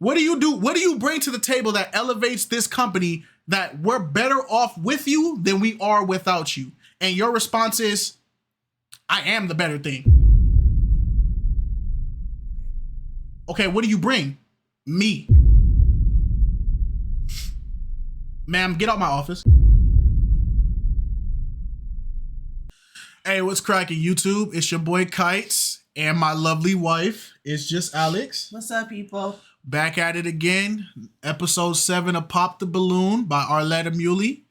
What do you do? What do you bring to the table that elevates this company that we're better off with you than we are without you? And your response is, I am the better thing. Okay, what do you bring? Me. Ma'am, get out my office. Hey, what's cracking, YouTube? It's your boy Kites and my lovely wife. It's just Alex. What's up, people? Back at it again. Episode 7 of Pop the Balloon by Arlette Amuli.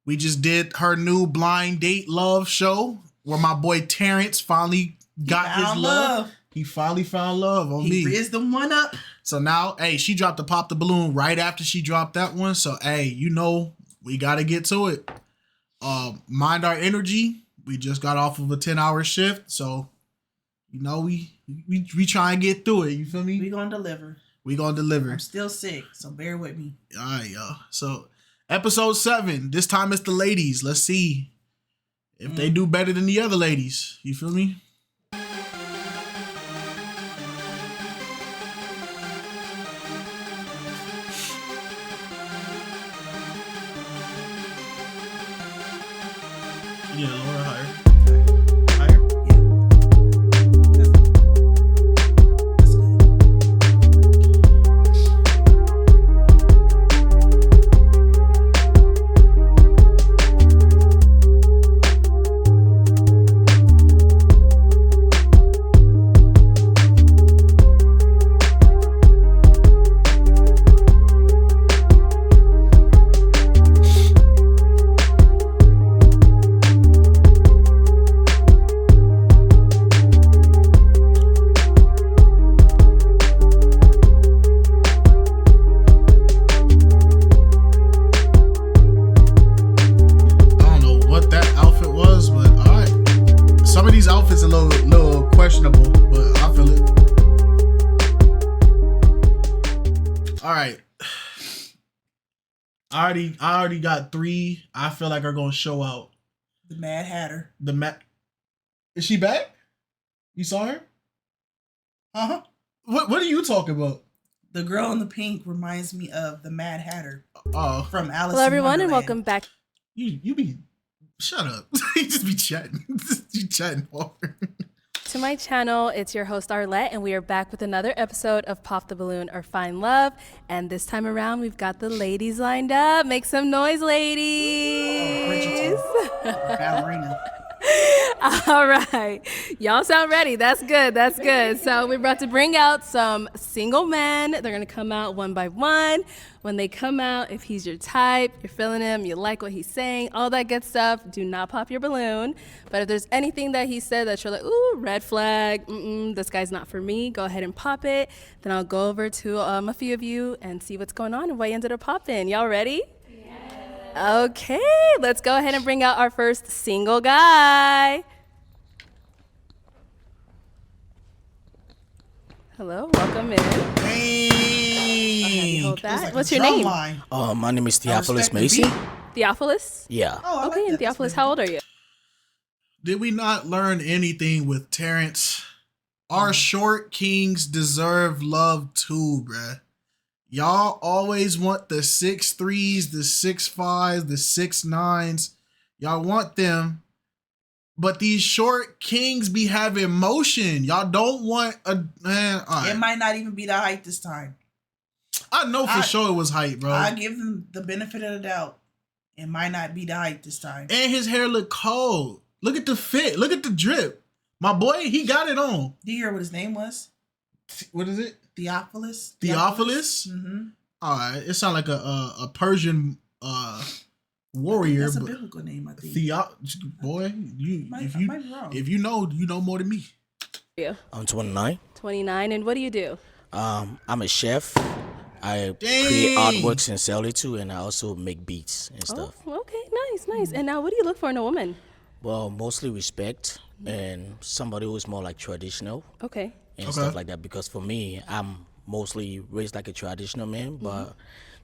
We just did her new blind date love show where my boy Terrence finally got his love. He finally found love on me. He raised them one up. So now, hey, she dropped the Pop the Balloon right after she dropped that one. So, hey, you know, we got to get to it. Mind our energy. We just got off of a 10-hour shift. So, you know, we try and get through it. You feel me? We going to deliver. We going to deliver. I'm still sick, so bear with me. All right, y'all. So, episode 7. This time it's the ladies. Let's see if they do better than the other ladies. You feel me? Yeah, lower, higher. Higher? Yeah. That's good. Outfit's a little questionable, but I feel it. All right. I already got 3. I feel like are gonna show out. The Mad Hatter. Is she back? You saw her? Uh-huh. What are you talking about? The girl in the pink reminds me of the Mad Hatter. Oh. From Alice. Hello, everyone, in and Wonderland. welcome back. You be shut up. You just be chatting. You chatting forward. To my channel. It's your host Arlette, and we are back with another episode of Pop the Balloon or Find Love. And this time around, we've got the ladies lined up. Make some noise, ladies. Ballerina. All right. Y'all sound ready. That's good. That's good. So we're about to bring out some single men. They're going to come out one by one. When they come out, if he's your type, you're feeling him, you like what he's saying, all that good stuff, do not pop your balloon. But if there's anything that he said that you're like, ooh, red flag, this guy's not for me, go ahead and pop it. Then I'll go over to a few of you and see what's going on and why you ended up popping. Y'all ready? Okay, let's go ahead and bring out our first single guy. Hello, welcome in. Hey. Hold that. Like What's a your drum name? line. My name is Theopolis respect the Macy. beat. Theopolis? Yeah. Oh, I Okay, like and that. Theopolis, how old are you? Did we not learn anything with Terrence? Our short kings deserve love too, bruh. Y'all always want the 6'3s, the 6'5s, the 6'9s. Y'all want them. But these short kings be having motion. Y'all don't want a man. All right. It might not even be the height this time. I know for sure it was height, bro. I give them the benefit of the doubt. It might not be the height this time. And his hair look cold. Look at the fit. Look at the drip. My boy, he got it on. Do you hear what his name was? What is it? Theopolis? Theopolis? Mm-hmm. All right. It sounds like a Persian warrior. That's a but biblical name, I think. Boy, you I if might be wrong. you know more than me. You. I'm 29. 29, and what do you do? I'm a chef. I Dang. create artworks and sell it too, and I also make beats and stuff. Oh, okay, nice. And now, what do you look for in a woman? Well, mostly respect and somebody who's more like traditional Okay. and stuff like that. Because for me, I'm mostly raised like a traditional man, but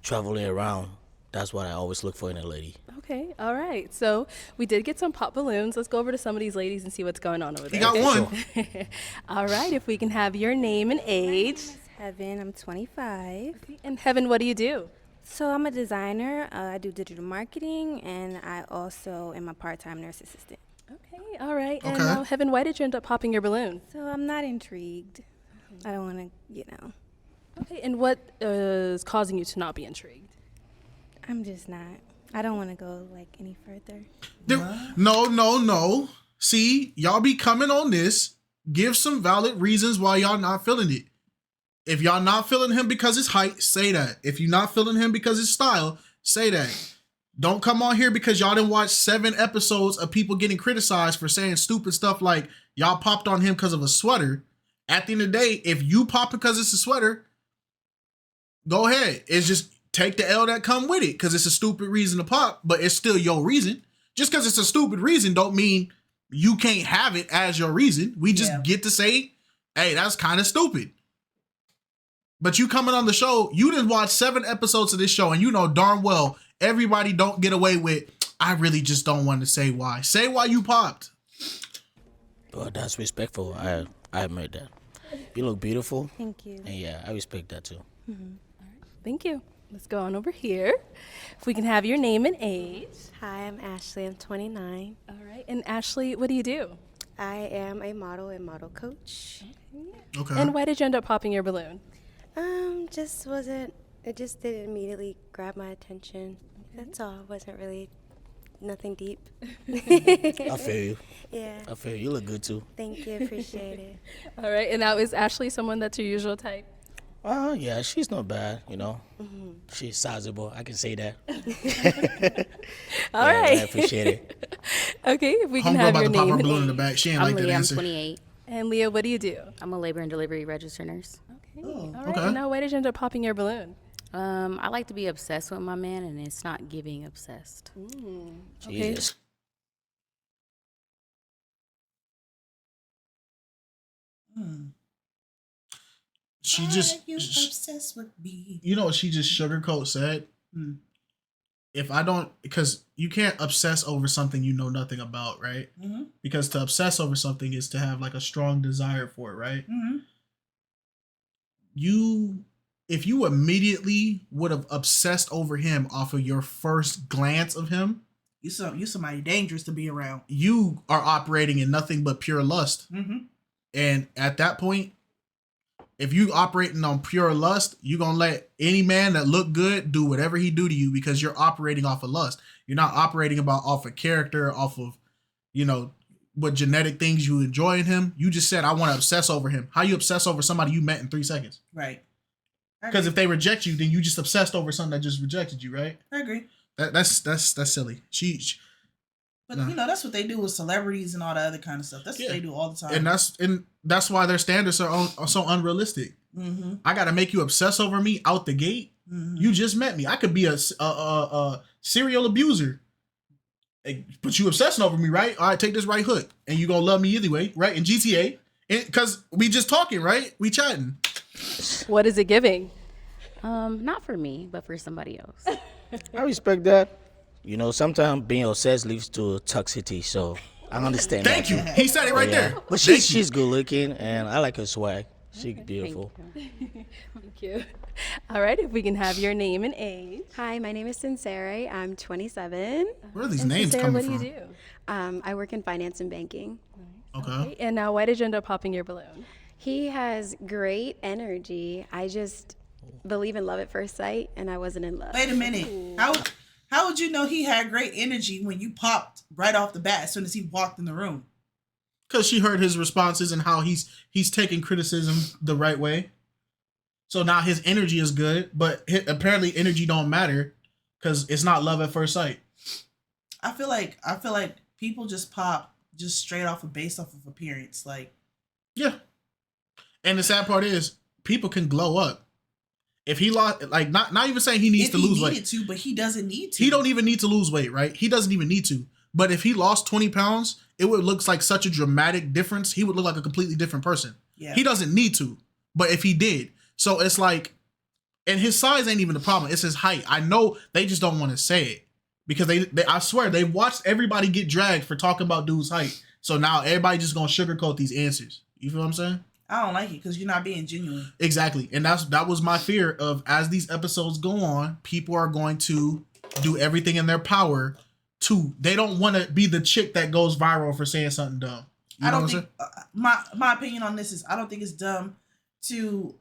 traveling around, that's what I always look for in a lady. Okay, all right. So we did get some pop balloons. Let's go over to some of these ladies and see what's going on over there. You got one. All right, if we can have your name and age. Heaven. I'm 25. And Heaven, what do you do? So I'm a designer. I do digital marketing, and I also am a part-time nurse assistant. Okay, all right. And Okay. now, Heaven, why did you end up popping your balloon? So I'm not intrigued. I don't want to, Okay, and what is causing you to not be intrigued? I'm just not. I don't want to go like any further. No. See, y'all be coming on this. Give some valid reasons why y'all not feeling it. If y'all not feeling him because his height, say that. If you're not feeling him because his style, say that. Don't come on here because y'all didn't watch 7 episodes of people getting criticized for saying stupid stuff like y'all popped on him because of a sweater. At the end of the day, if you pop because it's a sweater, go ahead. It's just take the L that come with it because it's a stupid reason to pop, but it's still your reason. Just because it's a stupid reason don't mean you can't have it as your reason. We just get to say, hey, that's kind of stupid. But you coming on the show, you didn't watch 7 episodes of this show, and you know darn well everybody don't get away with, I really just don't want to say why. Say why you popped. Well, that's respectful. I admit that. You look beautiful. Thank you. And yeah, I respect that too. Thank you. Let's go on over here. If we can have your name and age. Hi, I'm Ashley. I'm 29. All right. And Ashley, what do you do? I am a model and model coach. Okay. And why did you end up popping your balloon? It just didn't immediately grab my attention. That's all. It wasn't really nothing deep. I feel you. Yeah. I feel you. You look good too. Thank you. Appreciate it. All right. And now, is Ashley someone that's your usual type? Yeah, she's not bad, you know. She's sizable. I can say that. All Yeah, right. I appreciate it. Okay. If we can Homegirl have about your to pop name her and balloon in the age. back. She ain't I'm like that Leah, I'm answer. 28. And Leah, what do you do? I'm a labor and delivery registered nurse. Okay. All right. okay. And now, why did you end up popping your balloon? I like to be obsessed with my man, and it's not giving obsessed. Jesus. She Why just, are you obsessed with me? you know what she just sugarcoat said? If I don't, because you can't obsess over something you know nothing about, right? Mm-hmm. Because to obsess over something is to have like a strong desire for it, right? Mm-hmm. If you immediately would have obsessed over him off of your first glance of him, You somebody dangerous to be around. you are operating in nothing but pure lust. Mm-hmm. And at that point, if you operating on pure lust, you're going to let any man that look good do whatever he do to you because you're operating off of lust. You're not operating off of character, off of, what genetic things you enjoy in him. You just said, I want to obsess over him. How you obsess over somebody you met in 3 seconds? Right. Because if they reject you, then you just obsessed over something that just rejected you, right? I agree. That's silly. She But No. that's what they do with celebrities and all that other kind of stuff. That's Yeah. what they do all the time. and that's why their standards are so unrealistic. Mm-hmm. I got to make you obsess over me out the gate. Mm-hmm. You just met me. I could be a serial abuser, but you obsessing over me, right? All right, take this right hook, and you gonna love me either way, right? In GTA, because we just talking, right? We chatting. What is it giving? Not for me, but for somebody else. I respect that. You know, sometimes being obsessed leads to toxicity, so I understand Thank that. you. He said it right Yeah. there. But Thank you. she's good looking, and I like her swag. She's beautiful. Thank you. All right. If we can have your name and age. Hi, my name is Sincere. I'm 27. Where are these And names Sarah, coming what from? do you do? I work in finance and banking. Okay. And now, why did you end up popping your balloon? He has great energy. I just believe in love at first sight, and I wasn't in love. Wait a minute. How would you know he had great energy when you popped right off the bat as soon as he walked in the room? Because she heard his responses and how he's taking criticism the right way. So now his energy is good, but apparently energy don't matter because it's not love at first sight. I feel like people just pop just straight off of based off of appearance. Like, Yeah. And the sad part is people can glow up. If he lost, like, not even saying he needs if to he lose needed weight. to, but he doesn't need to. He don't even need to lose weight, right? He doesn't even need to. But if he lost 20 pounds, it would look like such a dramatic difference. He would look like a completely different person. Yeah. He doesn't need to. But if he did. So it's like, and his size ain't even the problem. It's his height. I know they just don't want to say it. Because they I swear, they've watched everybody get dragged for talking about dude's height. So now everybody just going to sugarcoat these answers. You feel what I'm saying? I don't like it because you're not being genuine. Exactly. And that was my fear of, as these episodes go on, people are going to do everything in their power to, they don't want to be the chick that goes viral for saying something dumb. You know what I'm saying? My opinion on this is I don't think it's dumb to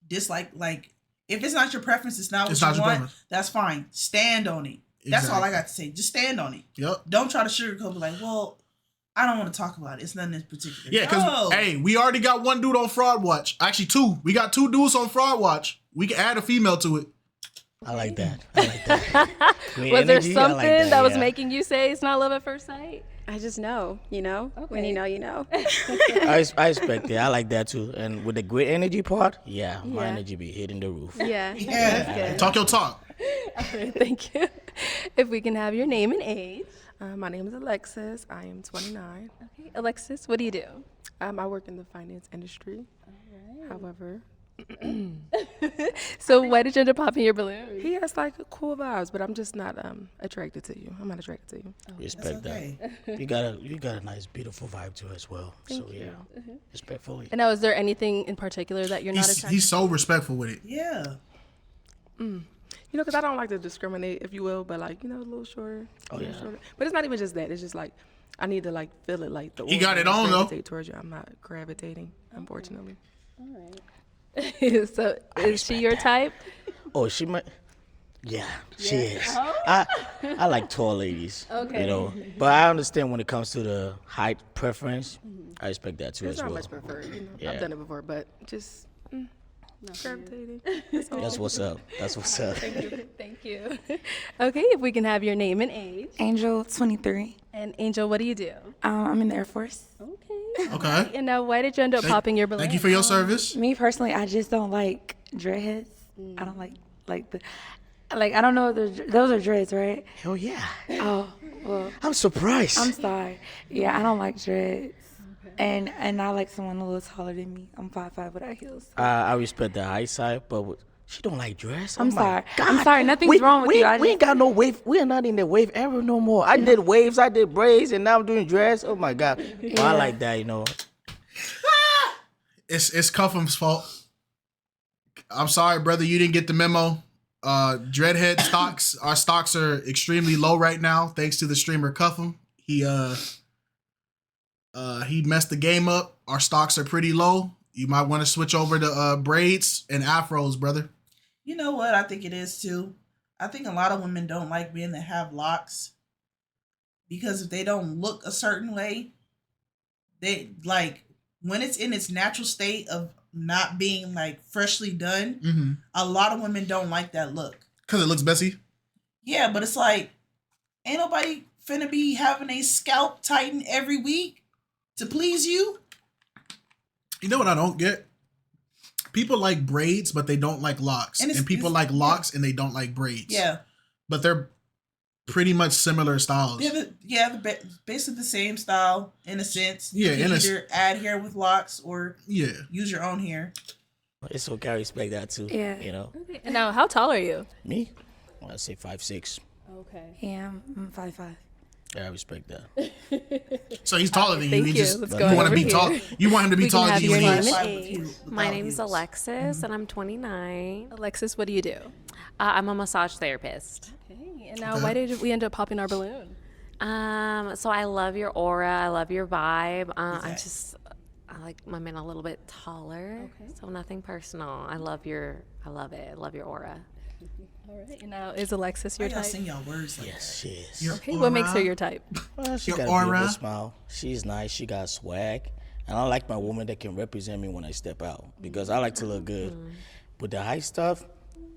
dislike, like, if it's not your preference, it's not what you want, that's fine. Stand on it. Exactly. That's all I got to say. Just stand on it. Yep. Don't try to sugarcoat it like, well, I don't want to talk about it. It's nothing in particular. Yeah, because, hey, we already got one dude on Fraud Watch. Actually, two. We got 2 dudes on Fraud Watch. We can add a female to it. I like that. I like that. Was there something that was making you say it's not love at first sight? I just know, you know? Okay. When you know, you know. I expect it. I like that too. And with the great energy part, my energy be hitting the roof. Yeah. Yeah. Good. Talk your talk. All right, thank you. If we can have your name and age. My name is Alexis. I am 29. Okay, Alexis, what do you do? I work in the finance industry. All right. However, so why did you end up popping your balloon? he has like cool vibes, but I'm just not attracted to you. I'm not attracted to you. Respect okay. that. You got a nice, beautiful vibe to it as well. Thank you. Respectfully. And now, is there anything in particular that you're not attracted to? He's so respectful with it. Yeah. You know, because I don't like to discriminate, if you will, but like, you know, a little shorter. Shorter. But it's not even just that. It's just like I need to like feel it, like the. He got it on though. Towards you. I'm not gravitating, unfortunately. All right. So is she your type? Oh, she might. Yeah, she is. I like tall ladies. Okay. You know, but I understand when it comes to the height preference. I respect that too It's as not well. much preferred. You know, Yeah. I've done it before, but just gravitating. That's what's up. That's what's up. Thank you. Okay, if we can have your name and age. Angel, 23. And Angel, what do you do? I'm in the Air Force. Okay. Okay. And now, why did you end up popping your balloon? Thank you for your service. Me personally, I just don't like dreadheads. I don't like the, like, I don't know if those are dreads, right? Hell yeah. Oh, well, I'm surprised. I'm sorry. Yeah, I don't like dreads. And I like someone a little taller than me. I'm 5'5" without heels. I respect the height side, but she don't like dress. I'm Oh my sorry. God. I'm sorry. Nothing's wrong with you. We ain't got no wave. We are not in the wave era no more. I did waves, I did braids, and now I'm doing dress. Oh my God. Well, I like that, you know. It's Cuffham's fault. I'm sorry, brother. You didn't get the memo. Dreadhead stocks. Our stocks are extremely low right now, thanks to the streamer Cuffham. He messed the game up. Our stocks are pretty low. You might want to switch over to braids and afros, brother. You know what? I think it is too. I think a lot of women don't like men that have locks because if they don't look a certain way, they like when it's in its natural state of not being like freshly done. A lot of women don't like that look because it looks messy. Yeah, but it's like ain't nobody finna be having a scalp tighten every week to please you. You know what I don't get? People like braids, but they don't like locks. And people like locks and they don't like braids. Yeah. But they're pretty much similar styles. They're basically the same style in a sense. Yeah, you can either add hair with locks or use your own hair. It's okay. I respect that too. Yeah. You know. Okay. And now, how tall are you? Me? I say 5'6". Okay. Yeah, I'm 5'5". Yeah, I respect that. So he's taller than you. He just Let's you go want to over be here. tall. You want him to be taller than you. My name is Alexis, and I'm 29. Alexis, what do you do? I'm a massage therapist. Okay. And now, why did we end up popping our balloon? So I love your aura. I love your vibe. I like my men a little bit taller. Okay. So nothing personal. I love it. I love your aura. All right. And now, is Alexis your type? Sing y'all words like yes, she is. Okay. What makes her your type? Well, she got a beautiful smile. She's nice. She got swag. And I like my woman that can represent me when I step out because I like to look good. With the height stuff,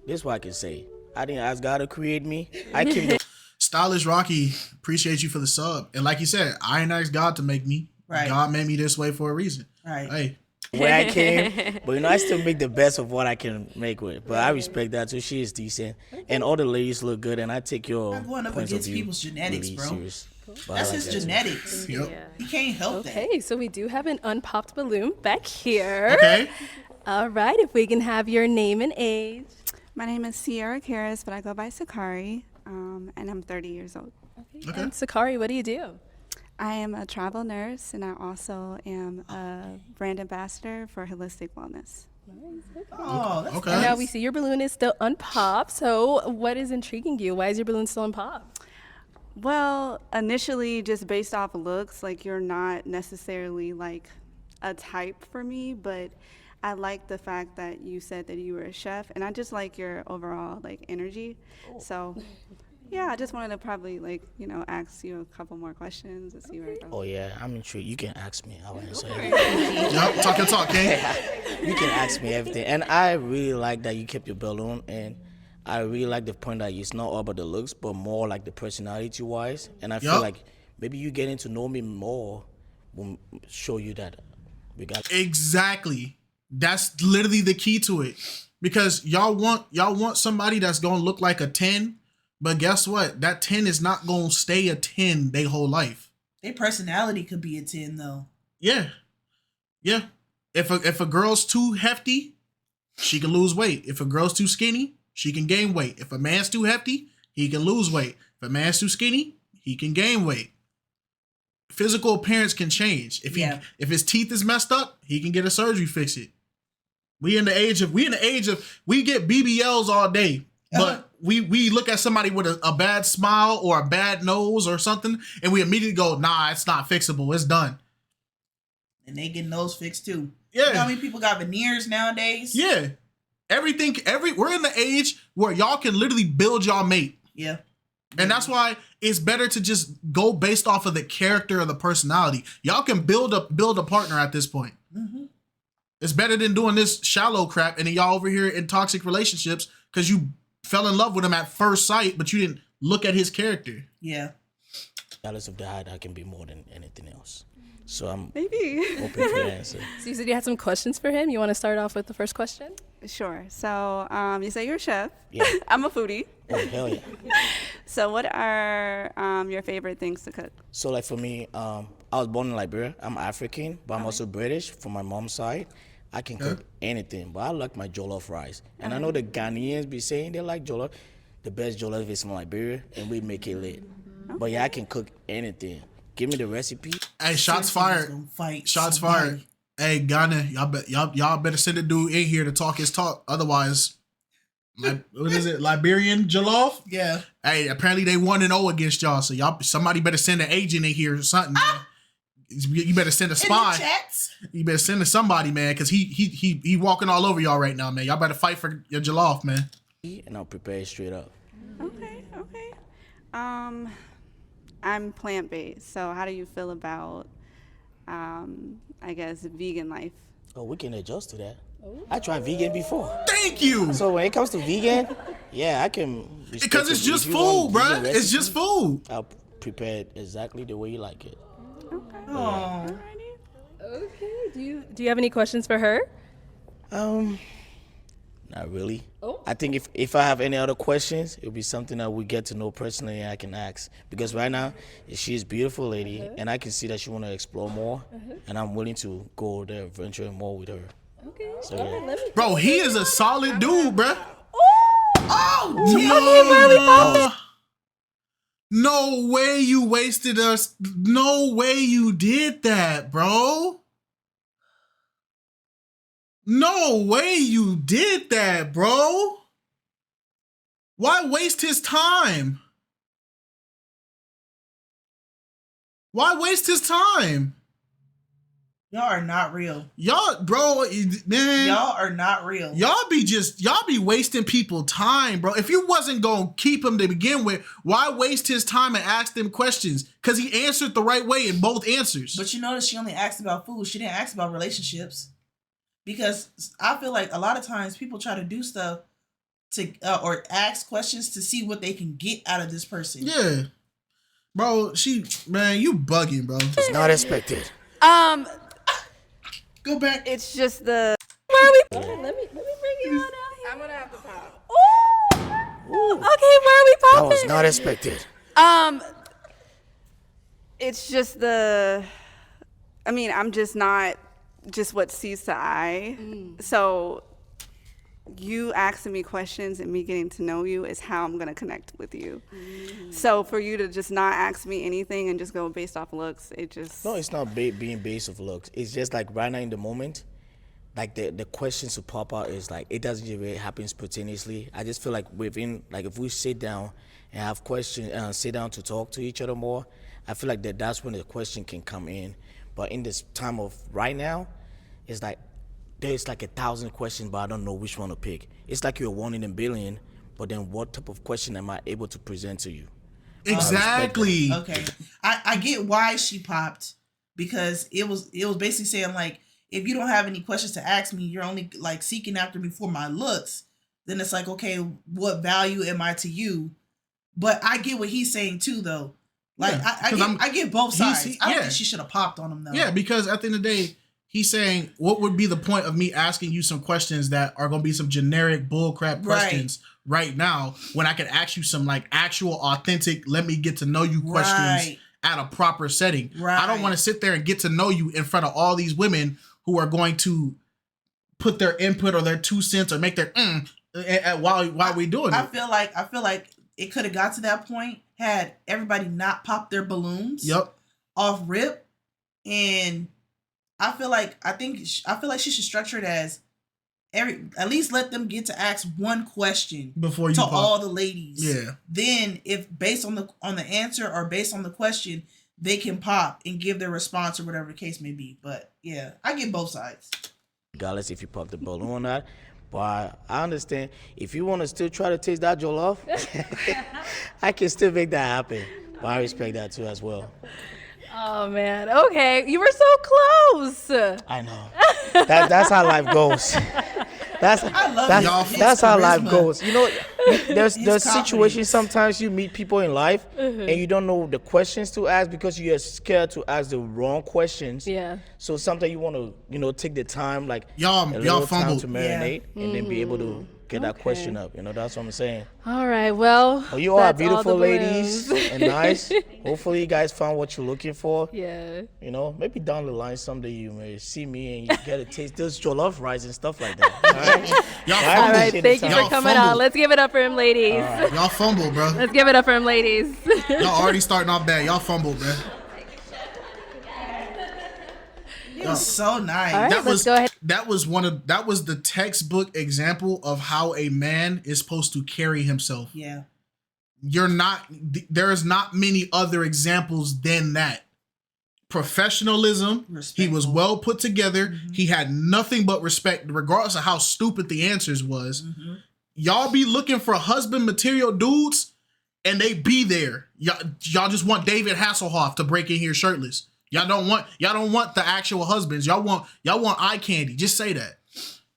this is what I can say. I didn't ask God to create me. I came to Stylish Rocky, appreciate you for the sub. And like you said, I ain't asked God to make me. Right. God made me this way for a reason. Right. Hey. where I came, but you know I still make the best of what I can make with. But I respect that too. She is decent, and all the ladies look good. And I take your I'm going up points of against view people's genetics, really bro. serious. But That's I like his that too. genetics. He can't help that. Okay, so we do have an unpopped balloon back here. Okay. All right, if we can have your name and age. My name is Sierra Karras, but I go by Sakari, and I'm 30 years old. Okay. And Sakari, what do you do? I am a travel nurse, and I also am a brand ambassador for Holistic Wellness. Oh, that's Okay. And now we see your balloon is still unpopped. So what is intriguing you? Why is your balloon still unpopped? Well, initially, just based off looks, like you're not necessarily like a type for me, but I like the fact that you said that you were a chef, and I just like your overall like energy. So, yeah, I just wanted to probably like ask you a couple more questions and see where it goes. Oh yeah, I'm intrigued. You can ask me. I want to say. Yup, talk your talk, King. You can ask me everything, and I really like that you kept your balloon, and I really like the point that it's not all about the looks, but more like the personality-wise. And I feel like maybe you getting to know me more will show you that we got. Exactly. That's literally the key to it. Because y'all want somebody that's gonna look like a 10, but guess what? That 10 is not gonna stay a 10 their whole life. Their personality could be a 10 though. Yeah. Yeah. If a girl's too hefty, she can lose weight. If a girl's too skinny, she can gain weight. If a man's too hefty, he can lose weight. If a man's too skinny, he can gain weight. Physical appearance can change. If his teeth is messed up, he can get a surgery, fix it. We in the age of we get BBLs all day, but we look at somebody with a bad smile or a bad nose or something, and we immediately go, nah, it's not fixable. It's done. And they getting those fixed too. Yeah. You know how many people got veneers nowadays? Yeah. We're in the age where y'all can literally build y'all mate. Yeah. And that's why it's better to just go based off of the character or the personality. Y'all can build a partner at this point. Mm-hmm. It's better than doing this shallow crap and then y'all over here in toxic relationships because you fell in love with him at first sight, but you didn't look at his character. Yeah. Regardless of the height, I can be more than anything else. So I'm maybe open for the answer. So you said you had some questions for him. You want to start off with the first question? Sure. So you say you're a chef. Yeah. I'm a foodie. Oh, hell yeah. So what are your favorite things to cook? So like for me, I was born in Liberia. I'm African, but I'm also British from my mom's side. I can cook anything, but I like my jollof rice. And I know the Ghanaians be saying they like jollof. The best jollof is from Liberia, and we make it lit. Okay. But yeah, I can cook anything. Give me the recipe. Hey, shots fired. Shots fired. Hey, Ghana, y'all better send a dude in here to talk his talk. Otherwise, what is it? Liberian jollof? Yeah. Hey, apparently they 1-0 against y'all. So somebody better send an agent in here or something. Man. You better send a spy. You better send to somebody, man, because he walking all over y'all right now, man. Y'all better fight for your jollof, man. And I'll prepare it straight up. Okay. I'm plant-based, so how do you feel about, I guess, vegan life? Oh, we can adjust to that. I tried vegan before. Thank you. So when it comes to vegan, yeah, I can. Because it's just food, bro. It's just food. I'll prepare it exactly the way you like it. Okay. Oh. Okay. Do you have any questions for her? Not really. Oh. I think if I have any other questions, it'll be something that we get to know personally and I can ask. Because right now, she's a beautiful lady, and I can see that she want to explore more, and I'm willing to go there, venture more with her. Okay. So, yeah. Bro, he is a solid dude, bro. Oh, no way you wasted us. No way you did that, bro. No way you did that, bro. Why waste his time? Why waste his time? Y'all are not real. Y'all, bro, man. Y'all are not real. Y'all be wasting people time, bro. If you wasn't gonna keep him to begin with, why waste his time and ask them questions? Because he answered the right way in both answers. But you notice she only asked about food. She didn't ask about relationships. Because I feel like a lot of times people try to do stuff to or ask questions to see what they can get out of this person. Yeah. Bro, man, you bugging, bro. It's not expected. Go back. It's just the. Where are we? Let me bring you on out here. I'm gonna have to pop. Ooh. Okay, where are we popping? That was not expected. It's just the. I mean, I'm just not just what sees the eye. So you asking me questions and me getting to know you is how I'm gonna connect with you. So for you to just not ask me anything and just go based off looks, it just No, it's not being based off looks. It's just like right now in the moment, like the questions to pop out is like it doesn't really happen spontaneously. I just feel like within like if we sit down and have questions and sit down to talk to each other more, I feel like that's when the question can come in. But in this time of right now, it's like there's like 1,000 questions, but I don't know which one to pick. It's like you're 1 in a billion, but then what type of question am I able to present to you? Exactly. Okay, I get why she popped, because it was basically saying like, if you don't have any questions to ask me, you're only like seeking after me for my looks. Then it's like, okay, what value am I to you? But I get what he's saying too, though. Like I get both sides. I don't think she should have popped on him though. Yeah, because at the end of the day, he's saying, what would be the point of me asking you some questions that are going to be some generic bullcrap questions right now when I could ask you some like actual authentic, let me get to know you questions at a proper setting. I don't want to sit there and get to know you in front of all these women who are going to put their input or their 2 cents or make their while we doing it. I feel like it could have got to that point had everybody not popped their balloons off rip. And I feel like she should structure it as at least let them get to ask one question before you to pop. all the ladies. Yeah. Then if based on the answer or based on the question, they can pop and give their response or whatever the case may be. But yeah, I get both sides. Regardless if you pop the balloon or not. But I understand if you want to still try to taste that jollof, I can still make that happen. But I respect that too as well. Oh man, okay, you were so close. I know. That's how life goes. That's how life goes. You know, there's situations sometimes you meet people in life and you don't know the questions to ask because you're scared to ask the wrong questions. Yeah. So sometimes you want to, take the time, like y'all time to marinate and then be able to get that question up. That's what I'm saying. All right, well. You all are beautiful ladies and nice. Hopefully you guys found what you're looking for. Yeah. Maybe down the line someday you may see me and you get to taste those jollof rice and stuff like that. All right, all right, thank you for coming on. Let's give it up for him, ladies. Right. Y'all fumble, bro. Let's give it up for him, ladies. Y'all already starting off bad. Y'all fumble, bro. It was so nice. All right, let's go ahead. That was the textbook example of how a man is supposed to carry himself. Yeah. There is not many other examples than that. Professionalism. Respectful. He was well put together. Mm-hmm. He had nothing but respect, regardless of how stupid the answers was. Mm-hmm. Y'all be looking for husband material dudes, and they be there. Y'all just want David Hasselhoff to break in here shirtless. Y'all don't want the actual husbands. Y'all want eye candy. Just say that.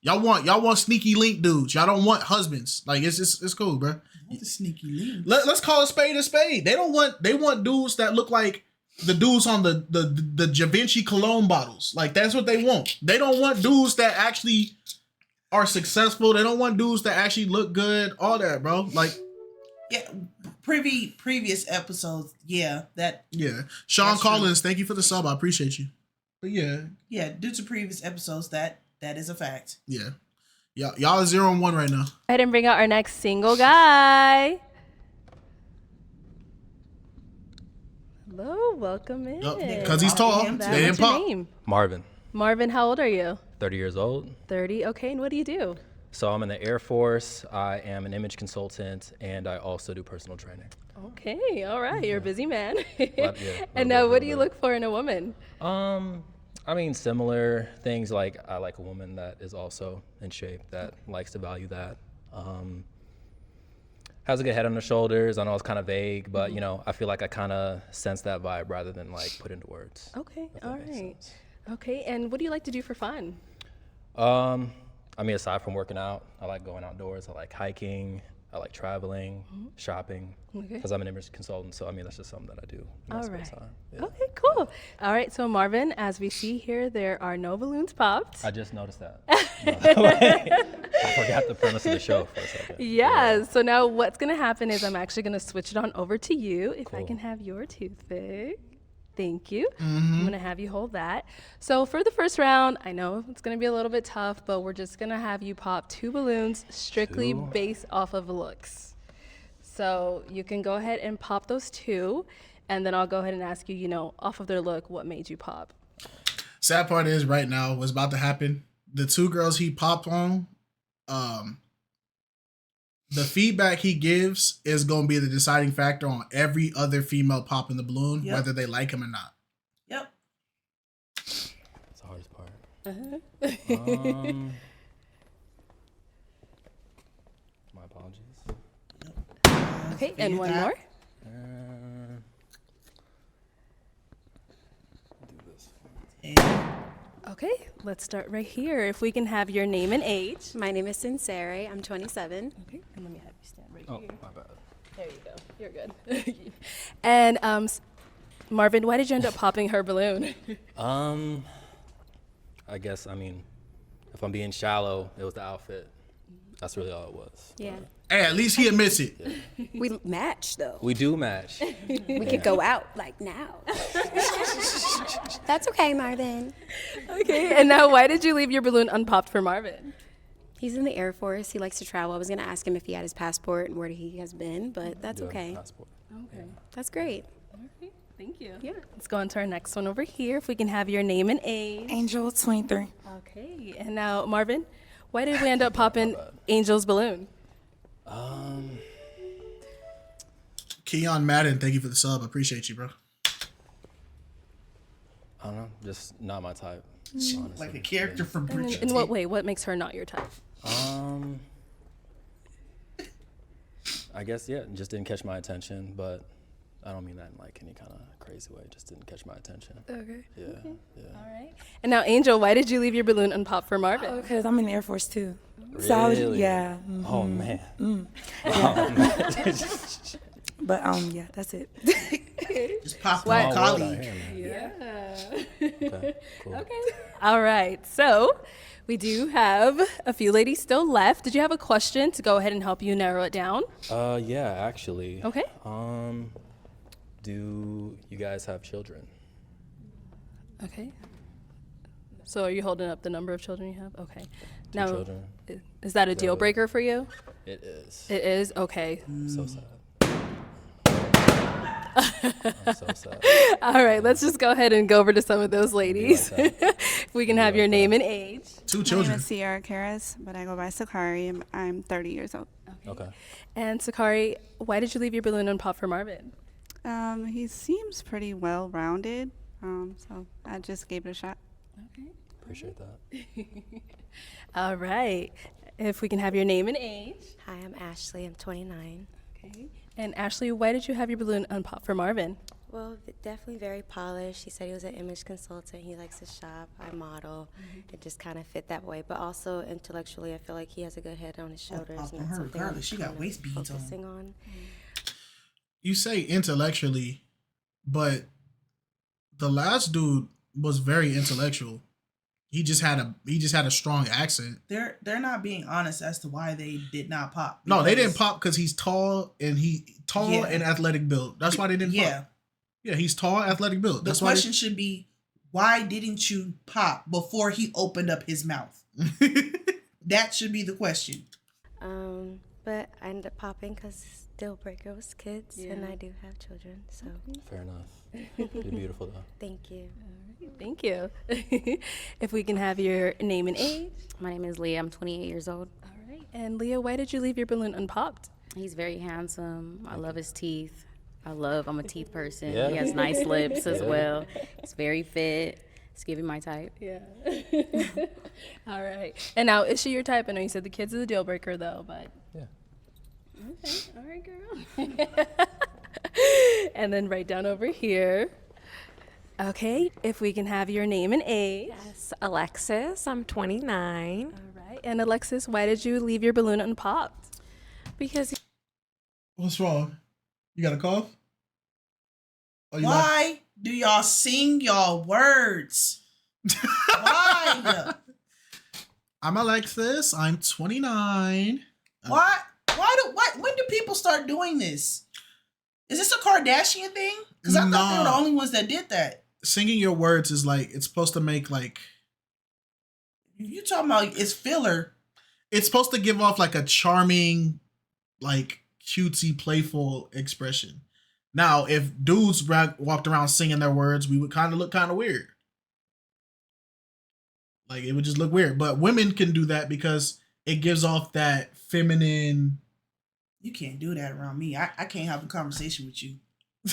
Y'all want sneaky link dudes. Y'all don't want husbands. Like it's cool, bro. What the sneaky link? Let's call a spade a spade. They want dudes that look like the dudes on the Da Vinci cologne bottles. Like that's what they want. They don't want dudes that actually are successful. They don't want dudes that actually look good. All that, bro. Like yeah. Previous episodes, yeah. Sean Collins, thank you for the sub. I appreciate you. But yeah. Due to previous episodes, that is a fact. Yeah, y'all are 0-1 right now. Go ahead and bring out our next single guy. Hello, welcome in. Because he's tall. They didn't pop. Name? Marvin, how old are you? 30 years old. 30. Okay, and what do you do? So I'm in the Air Force. I am an image consultant, and I also do personal training. Okay, all right. You're a busy man. And now, what do you look for in a woman? Similar things. Like I like a woman that is also in shape, that likes to value that. Has a good head on her shoulders. I know it's kind of vague, but I feel like I kind of sense that vibe rather than like put into words. Okay, all right. Okay, and what do you like to do for fun? Aside from working out, I like going outdoors. I like hiking. I like traveling, shopping, because I'm an image consultant. So, that's just something that I do most of the time. Yeah. Okay, cool. All right, so Marvin, as we see here, there are no balloons popped. I just noticed that. I forgot the premise of the show for a second. Yeah, so now what's going to happen is I'm actually going to switch it on over to you. If I can have your toothpick. Thank you. I'm going to have you hold that. So for the first round, I know it's going to be a little bit tough, but we're just going to have you pop 2 balloons strictly based off of looks. So you can go ahead and pop those 2, and then I'll go ahead and ask you, off of their look, what made you pop? Sad part is right now, what's about to happen, the 2 girls he popped on, the feedback he gives is going to be the deciding factor on every other female popping the balloon, whether they like him or not. Yep. That's the hardest part. My apologies. Okay, and one more. Okay, let's start right here. If we can have your name and age. My name is Sincere. I'm 27. Okay, and let me have you stand right here. My bad. There you go. You're good. And Marvin, why did you end up popping her balloon? I guess, if I'm being shallow, it was the outfit. That's really all it was. Yeah. Hey, at least he admits it. Yeah. We match, though. We do match. We could go out, like, now. That's okay, Marvin. Okay, and now why did you leave your balloon unpopped for Marvin? He's in the Air Force. He likes to travel. I was going to ask him if he had his passport and where he has been, but that's okay. Okay. That's great. Okay, thank you. Yeah. Let's go on to our next one over here. If we can have your name and age. Angel, 23. Okay, and now Marvin, why did we end up popping Angel's balloon? Keon Madden, thank you for the sub. I appreciate you, bro. I don't know, just not my type. Honestly. Like a character from Bridget. In what way? What makes her not your type? I guess, just didn't catch my attention, but I don't mean that in like any kind of crazy way. Just didn't catch my attention. Okay. Yeah. All right. And now, Angel, why did you leave your balloon unpopped for Marvin? Because I'm in the Air Force too. Really? So I was, yeah. Oh man. Yeah. But yeah, that's it. Just pop Why? my colleague. Yeah. Okay, cool. Okay. All right. So we do have a few ladies still left. Did you have a question to go ahead and help you narrow it down? Yeah, actually. Okay. Do you guys have children? Okay. So are you holding up the number of children you have? Okay. 2 now, children. Is that a deal breaker for you? It is. It is? Okay. I'm so sad. I'm so sad. All right, let's just go ahead and go over to some of those ladies. If we can have your name and age. 2 My children. name is Sierra Karas, but I go by Sakari. And I'm 30 years old. Okay. And Sakari, why did you leave your balloon unpopped for Marvin? He seems pretty well-rounded, so I just gave it a shot. Okay. Appreciate that. All right. If we can have your name and age. Hi, I'm Ashley. I'm 29. Okay. And Ashley, why did you have your balloon unpopped for Marvin? Well, definitely very polished. He said he was an image consultant. He likes to shop. I model. It just kind of fit that way. But also intellectually, I feel like he has a good head on his shoulders. On and that's her, something regardless, she I'm got kind waist of beads on. focusing on. You say intellectually, but the last dude was very intellectual. He just had a strong accent. They're not being honest as to why they did not pop. No, they didn't pop because he's tall and and athletic build. That's why they didn't pop. Yeah, he's tall, athletic build. The question should be, why didn't you pop before he opened up his mouth? That should be the question. But I ended up popping because deal breaker was kids, and I do have children. So Fair enough. You're beautiful though. thank you. Thank you. If we can have your name and age. My name is Leah. I'm 28 years old. All right. And Leah, why did you leave your balloon unpopped? He's very handsome. I love his teeth. I'm a teeth person. Yeah. He has nice lips as well. He's very fit. It's giving my type. Yeah. All right. And now, is she your type? I know you said the kids is a deal breaker, though, but. Yeah. Okay. All right, girl. And then right down over here. Okay. If we can have your name and age. Yes, Alexis. I'm 29. All right. And Alexis, why did you leave your balloon unpopped? Because What's wrong? You got a cough? Oh, Why do y'all sing y'all words? Why? I'm Alexis. I'm 29. Why? When do people start doing this? Is this a Kardashian thing? Because I thought they were the Nah. only ones that did that. Singing your words is like, it's supposed to make like, You talking about it's filler. it's supposed to give off like a charming, like cutesy, playful expression. Now, if dudes walked around singing their words, we would kind of look kind of weird. Like, it would just look weird. But women can do that because it gives off that feminine. You can't do that around me. I can't have a conversation with you.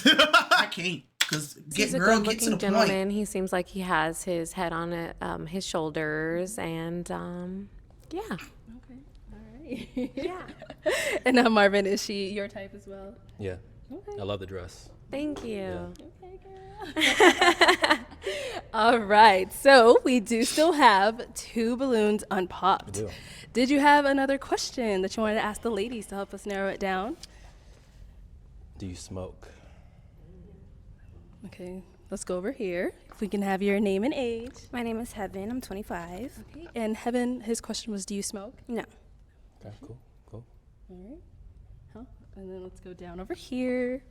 I can't. Because He's a get to good-looking the gentleman. point. He seems like he has his head on it, his shoulders, and yeah. Okay. All right. Yeah. And now, Marvin, is she your type as well? Yeah. Okay. I love the dress. Thank you. Okay, girl. All right. So we do still have 2 balloons unpopped. I do. Did you have another question that you wanted to ask the ladies to help us narrow it down? Do you smoke? Okay, let's go over here. If we can have your name and age. My name is Heaven. I'm 25. Okay. And Heaven, his question was, do you smoke? No. Okay, cool. All right. Huh? And then let's go down over here.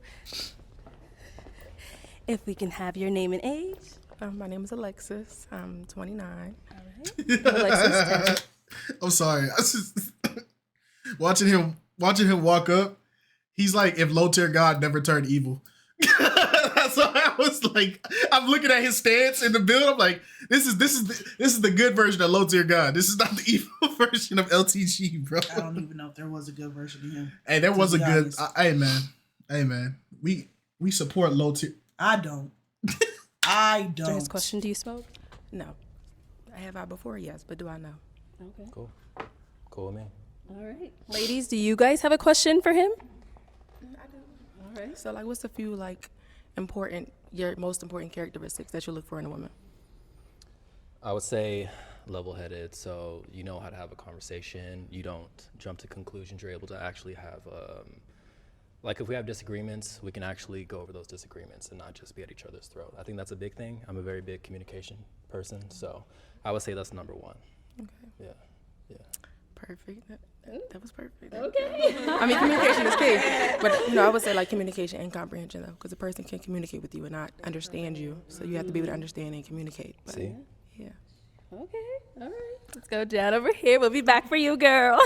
If we can have your name and age. My name is Alexis. I'm 29. All right. Alexis, I'm sorry. I was just watching him walk up. He's like if low tier God never turned evil. That's why I was like, I'm looking at his stance in the build. I'm like, this is the good version of low tier God. This is not the evil version of LTG, bro. I don't even know if there was a good version of him. Hey, there was a good. honest. Hey man, we support low tier. I don't. I don't. His question, do you smoke? No. Have I before? Yes, but do I know? Okay. Cool. Cool with me. All right. Ladies, do you guys have a question for him? All right. So, like, what's a few, like, your most important characteristics that you look for in a woman? I would say level-headed, so you know how to have a conversation. You don't jump to conclusions. You're able to actually have, like if we have disagreements, we can actually go over those disagreements and not just be at each other's throat. I think that's a big thing. I'm a very big communication person, so I would say that's number 1. Okay. Yeah. Perfect. That was perfect. Okay. I mean, communication is key, but I would say like communication and comprehension though, because a person can communicate with you and not understand you, so you have to be able to understand and communicate. But, See? Yeah. Okay. All right. Let's go down over here. We'll be back for you, girl.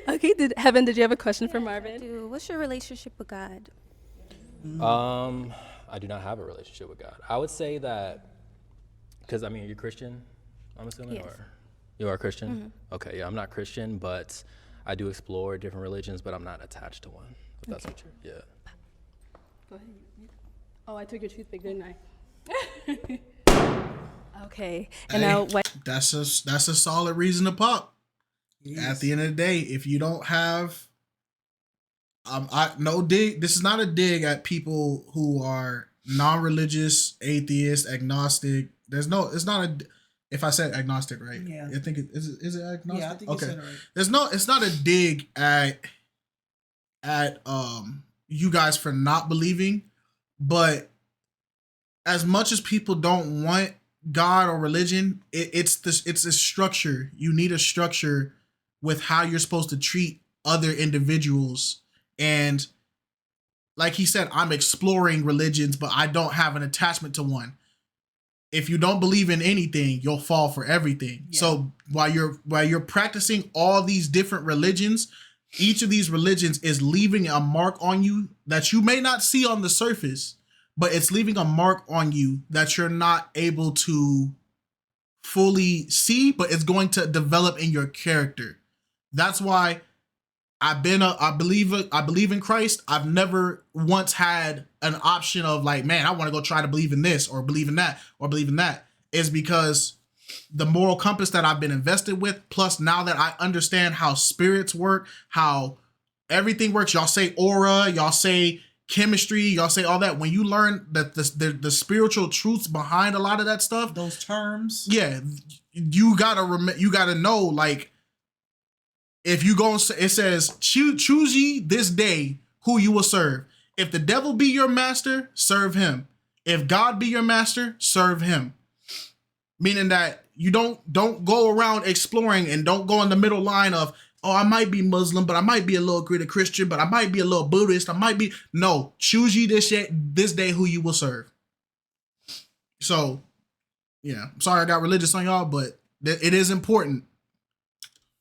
Okay. Heaven, did you have a question for Marvin? What's your relationship with God? I do not have a relationship with God. I would say that, because I mean, you're Christian, I'm assuming, Yes. or you are Christian? Okay, yeah, I'm not Christian, but I do explore different religions, but I'm not attached to one. If that's what you're, yeah. Go ahead. Oh, I took your toothpick, didn't I? Okay. And Hey, now what? That's a solid reason to pop. At the end of the day, if you don't have, no dig. This is not a dig at people who are non-religious, atheist, agnostic. It's not a. If I said agnostic, right? Yeah. I think is it agnostic? Yeah, I think you said it right. It's not a dig at you guys for not believing, but as much as people don't want God or religion, it's a structure. You need a structure with how you're supposed to treat other individuals. And like he said, I'm exploring religions, but I don't have an attachment to one. If you don't believe in anything, you'll fall for everything. Yeah. So while you're practicing all these different religions, each of these religions is leaving a mark on you that you may not see on the surface, but it's leaving a mark on you that you're not able to fully see, but it's going to develop in your character. That's why I believe in Christ. I've never once had an option of like, man, I want to go try to believe in this or believe in that or believe in that. Is because the moral compass that I've been invested with, plus now that I understand how spirits work, how everything works. Y'all say aura, y'all say chemistry, y'all say all that. When you learn that the spiritual truths behind a lot of that stuff, those terms, yeah, you gotta know, like, if you go, it says, choose ye this day who you will serve. If the devil be your master, serve him. If God be your master, serve him. Meaning that you don't go around exploring and don't go in the middle line of oh, I might be Muslim, but I might be a little greater Christian, but I might be a little Buddhist. No, choose ye this day who you will serve. So, yeah, I'm sorry I got religious on y'all, but it is important.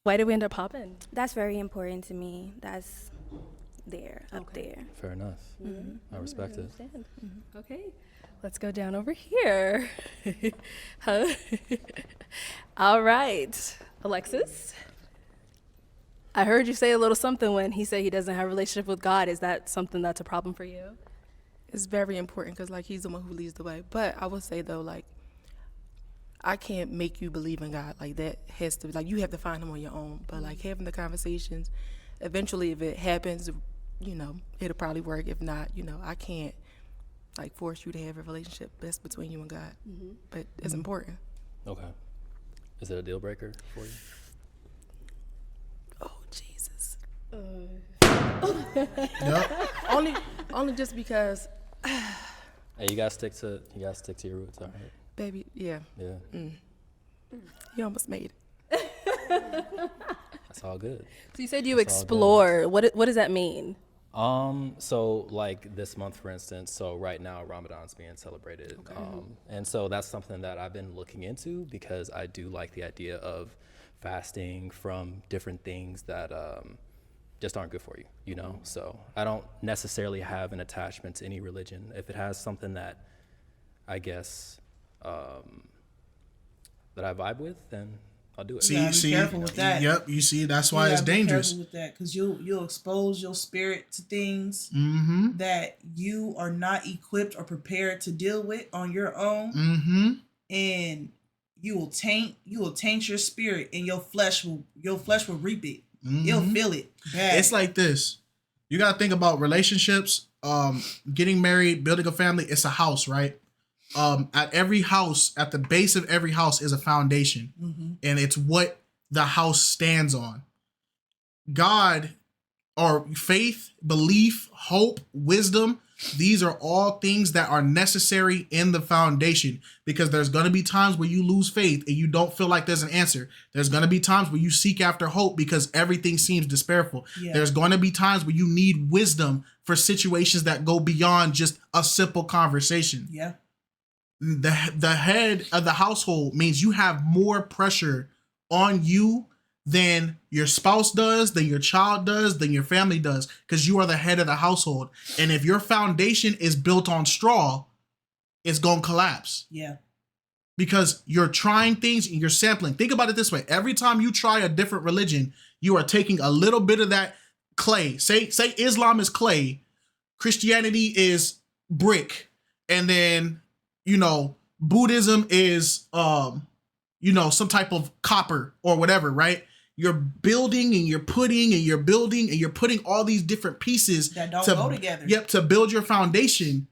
Why did we end up popping? That's very important to me. That's up there. Fair enough. I respect it. Okay, let's go down over here. All right, Alexis. I heard you say a little something when he said he doesn't have a relationship with God. Is that something that's a problem for you? It's very important because, like, he's the one who leads the way. But I would say, though, like, I can't make you believe in God. Like, that has to, like, you have to find him on your own. But, like, having the conversations, eventually, if it happens, you know, it'll probably work. If not, you know, I can't, like, force you to have a relationship. That's between you and God. But it's important. Okay. Is it a deal breaker for you? Oh, Jesus. Yep. Only just because. Hey, you gotta stick to your roots, all right? Baby, yeah. Yeah. You almost made it. That's all good. So you said you explore. What does that mean? So like this month, for instance, so right now Ramadan's being celebrated. Okay. And so that's something that I've been looking into because I do like the idea of fasting from different things that just aren't good for you, you know? So I don't necessarily have an attachment to any religion. If it has something that I guess that I vibe with, then I'll do it. See, careful with that. Yep, you see, that's why it's dangerous. Be careful with that because you'll expose your spirit to things that you are not equipped or prepared to deal with on your own, and you will taint your spirit, and your flesh will reap it. You'll feel it bad. It's like this. You got to think about relationships, getting married, building a family. It's a house, right? At every house, at the base of every house is a foundation, and it's what the house stands on. God, or faith, belief, hope, wisdom, these are all things that are necessary in the foundation, because there's going to be times where you lose faith and you don't feel like there's an answer. There's going to be times where you seek after hope because everything seems despairful. Yeah. There's going to be times where you need wisdom for situations that go beyond just a simple conversation. Yeah. The head of the household means you have more pressure on you than your spouse does, than your child does, than your family does, because you are the head of the household. And if your foundation is built on straw, it's going to collapse. Yeah. Because you're trying things and you're sampling. Think about it this way. Every time you try a different religion, you are taking a little bit of that clay. Say Islam is clay, Christianity is brick, and then, you know, Buddhism is, you know, some type of copper or whatever, right? You're building and you're putting and you're building and you're putting all these different pieces that don't go together. Yep, to build your foundation.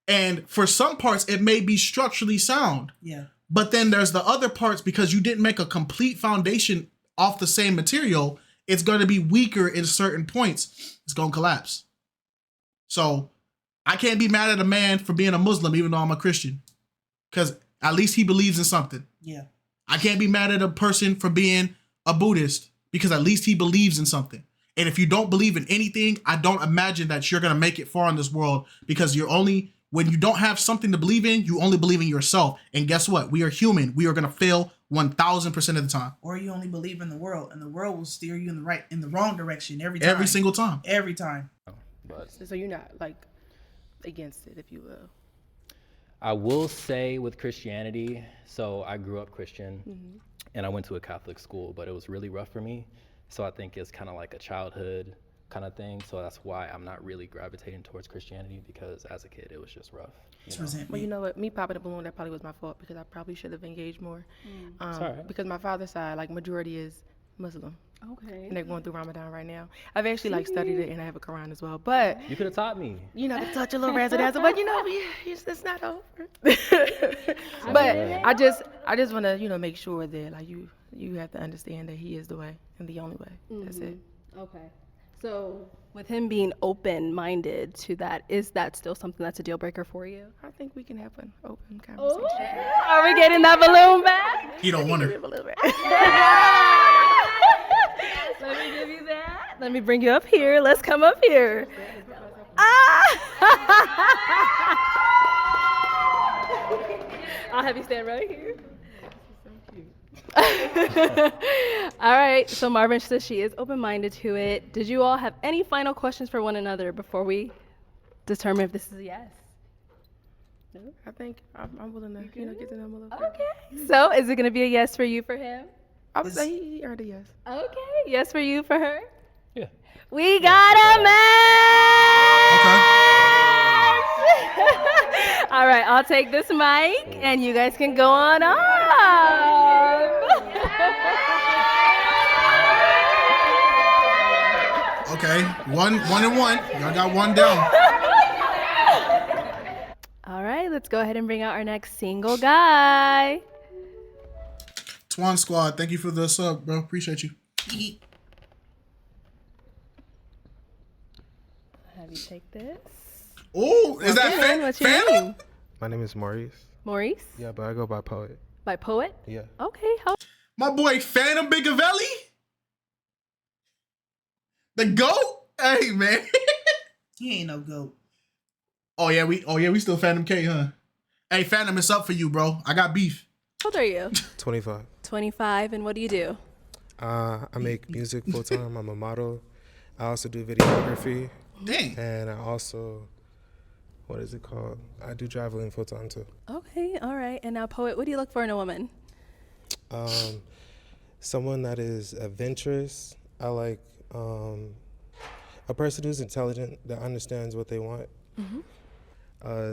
And for some parts, it may be structurally sound. Yeah. But then there's the other parts, because you didn't make a complete foundation off the same material, it's going to be weaker in certain points. It's going to collapse. So I can't be mad at a man for being a Muslim, even though I'm a Christian, because at least he believes in something. Yeah. I can't be mad at a person for being a Buddhist, because at least he believes in something. And if you don't believe in anything, I don't imagine that you're going to make it far in this world, because when you don't have something to believe in, you only believe in yourself. And guess what? We are human. We are going to fail 1000% of the time. Or you only believe in the world, and the world will steer you in the wrong direction every time. Every single time. Every time. So you're not like against it, if you will. I will say with Christianity, so I grew up Christian and I went to a Catholic school, but it was really rough for me. So I think it's kind of like a childhood kind of thing. So that's why I'm not really gravitating towards Christianity, because as a kid, it was just rough. Well, you know what? Me popping a balloon, that probably was my fault, because I probably should have engaged more. Sorry. Because my father's side, like, majority is Muslim. Okay. And they're going through Ramadan right now. I've actually like studied it, and I have a Quran as well. But you could have taught me. You know, to touch a little razzle dazzle, but you know, it's not over. But I just want to, you know, make sure that like you have to understand that He is the way and the only way. That's it. Okay. So with him being open-minded to that, is that still something that's a deal breaker for you? I think we can have an open conversation. Are we getting that balloon back? You don't want her. Let me give you that. Let me bring you up here. Let's come up here. I'll have you stand right here. All right, so Marvin says she is open-minded to it. Did you all have any final questions for one another before we determine if this is a yes? No? I think I'm willing to, get to know him a little bit. Okay. So is it going to be a yes for you for him? I would say he already yes. Okay. Yes for you for her? Yeah. We got a match! All right, I'll take this mic and you guys can go on off. Okay, one and one. Y'all got one down. All right, let's go ahead and bring out our next single guy. Twan Squad, thank you for the sub, bro. Appreciate you. Have you take this? Oh, is that What's your Phantom? name? My name is Maurice. Maurice? Yeah, but I go by Poet. By Poet? Yeah. Okay. My boy Phantom Bigavelli? The GOAT? Hey, man. He ain't no GOAT. Oh yeah, we still Phantom K, huh? Hey, Phantom, it's up for you, bro. I got beef. How old are you? 25. 25, and what do you do? I make music full time. I'm a model. I also do videography. Dang. And I also, what is it called? I do traveling full time too. Okay, all right. And now, Poet, what do you look for in a woman? Someone that is adventurous. I like a person who's intelligent, that understands what they want.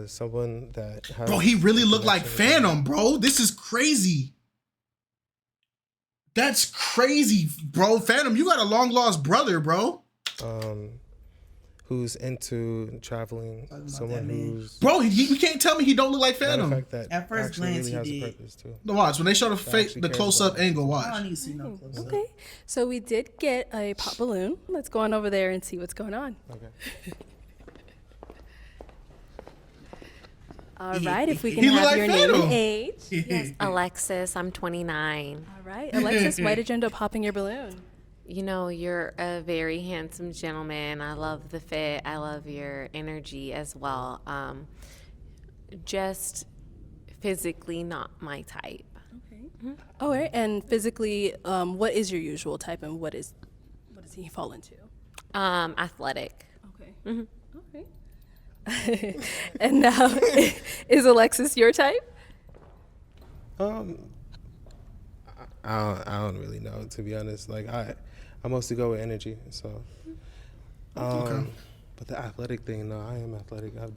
Someone that has... Bro, he really looked like Phantom, bro. This is crazy. That's crazy, bro. Phantom, you got a long lost brother, bro. Who's into traveling. Someone who's... Bro, you can't tell me he don't look like Phantom. Matter of fact, that At first glance, really he has did. a purpose too. No, watch. When they show the close-up angle, watch. I don't need to see no close up. Okay, so we did get a pop balloon. Let's go on over there and see what's going on. Okay. All right, if we can He look have like your name Phantom. and age. Yes, Alexis, I'm 29. All right, Alexis, why did you end up popping your balloon? You know, you're a very handsome gentleman. I love the fit. I love your energy as well. Just physically not my type. Okay. All right, and physically, what is your usual type, and what does he fall into? Athletic. Okay. Okay. And now, is Alexis your type? I don't really know, to be honest. Like I mostly go with energy. So, but the athletic thing, no, I am athletic. I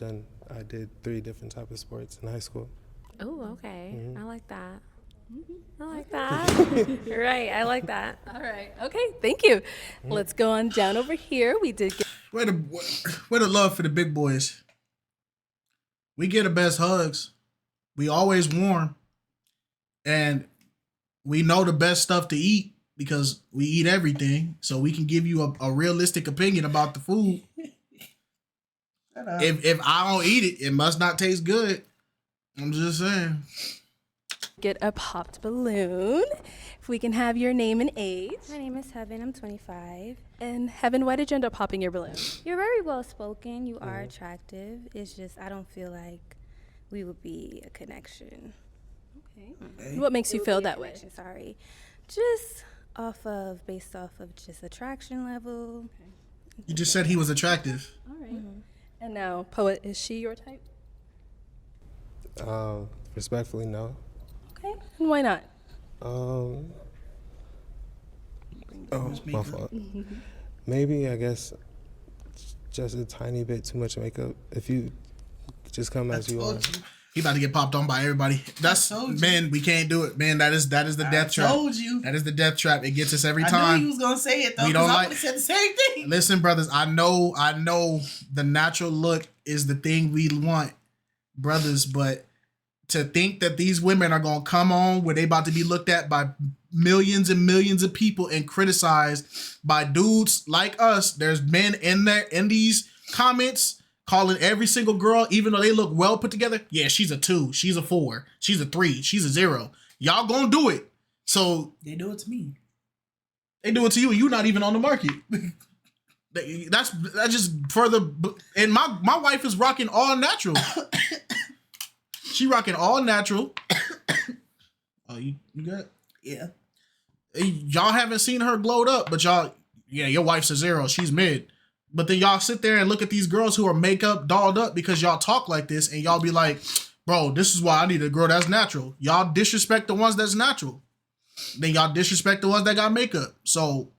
did 3 different types of sports in high school. Oh, okay. I like that. I like that. Right, I like that. All right. Okay, thank you. Let's go on down over here. We did get... Where the love for the big boys. We get the best hugs. We always warm. And we know the best stuff to eat because we eat everything. So we can give you a realistic opinion about the food. Shut up. If I don't eat it, it must not taste good. I'm just saying. Get a popped balloon. If we can have your name and age. My name is Heaven. I'm 25. And Heaven, why did you end up popping your balloon? You're very well spoken. You are attractive. It's just I don't feel like we would be a connection. Okay. What makes you feel that way? Sorry. Just based off of just attraction level. Okay. You just said he was attractive. All right. And now, Poet, is she your type? Respectfully, no. Okay. And why not? Oh, my fault. Maybe, I guess, just a tiny bit too much makeup. If you just come as you are. He about to get popped on by everybody. That's, man, we can't do it. Man, that is the death trap. I told you. That is the death trap. It gets us every I time. knew you was going to say it, though, We because don't I like- would have said the same thing. Listen, brothers, I know the natural look is the thing we want, brothers, but to think that these women are going to come on where they about to be looked at by millions and millions of people and criticized by dudes like us. There's men in there in these comments calling every single girl, even though they look well put together. Yeah, she's a 2, she's a 4, she's a 3, she's a 0. Y'all gonna do it. So they do it to me. They do it to you, and you're not even on the market. That's just further. And my wife is rocking all natural. She rocking all natural. Oh, you good? Yeah. Y'all haven't seen her glowed up, but y'all, yeah, your wife's a 0. She's mid. But then y'all sit there and look at these girls who are makeup dolled up because y'all talk like this, and y'all be like, bro, this is why I need a girl that's natural. Y'all disrespect the ones that's natural. Then y'all disrespect the ones that got makeup. So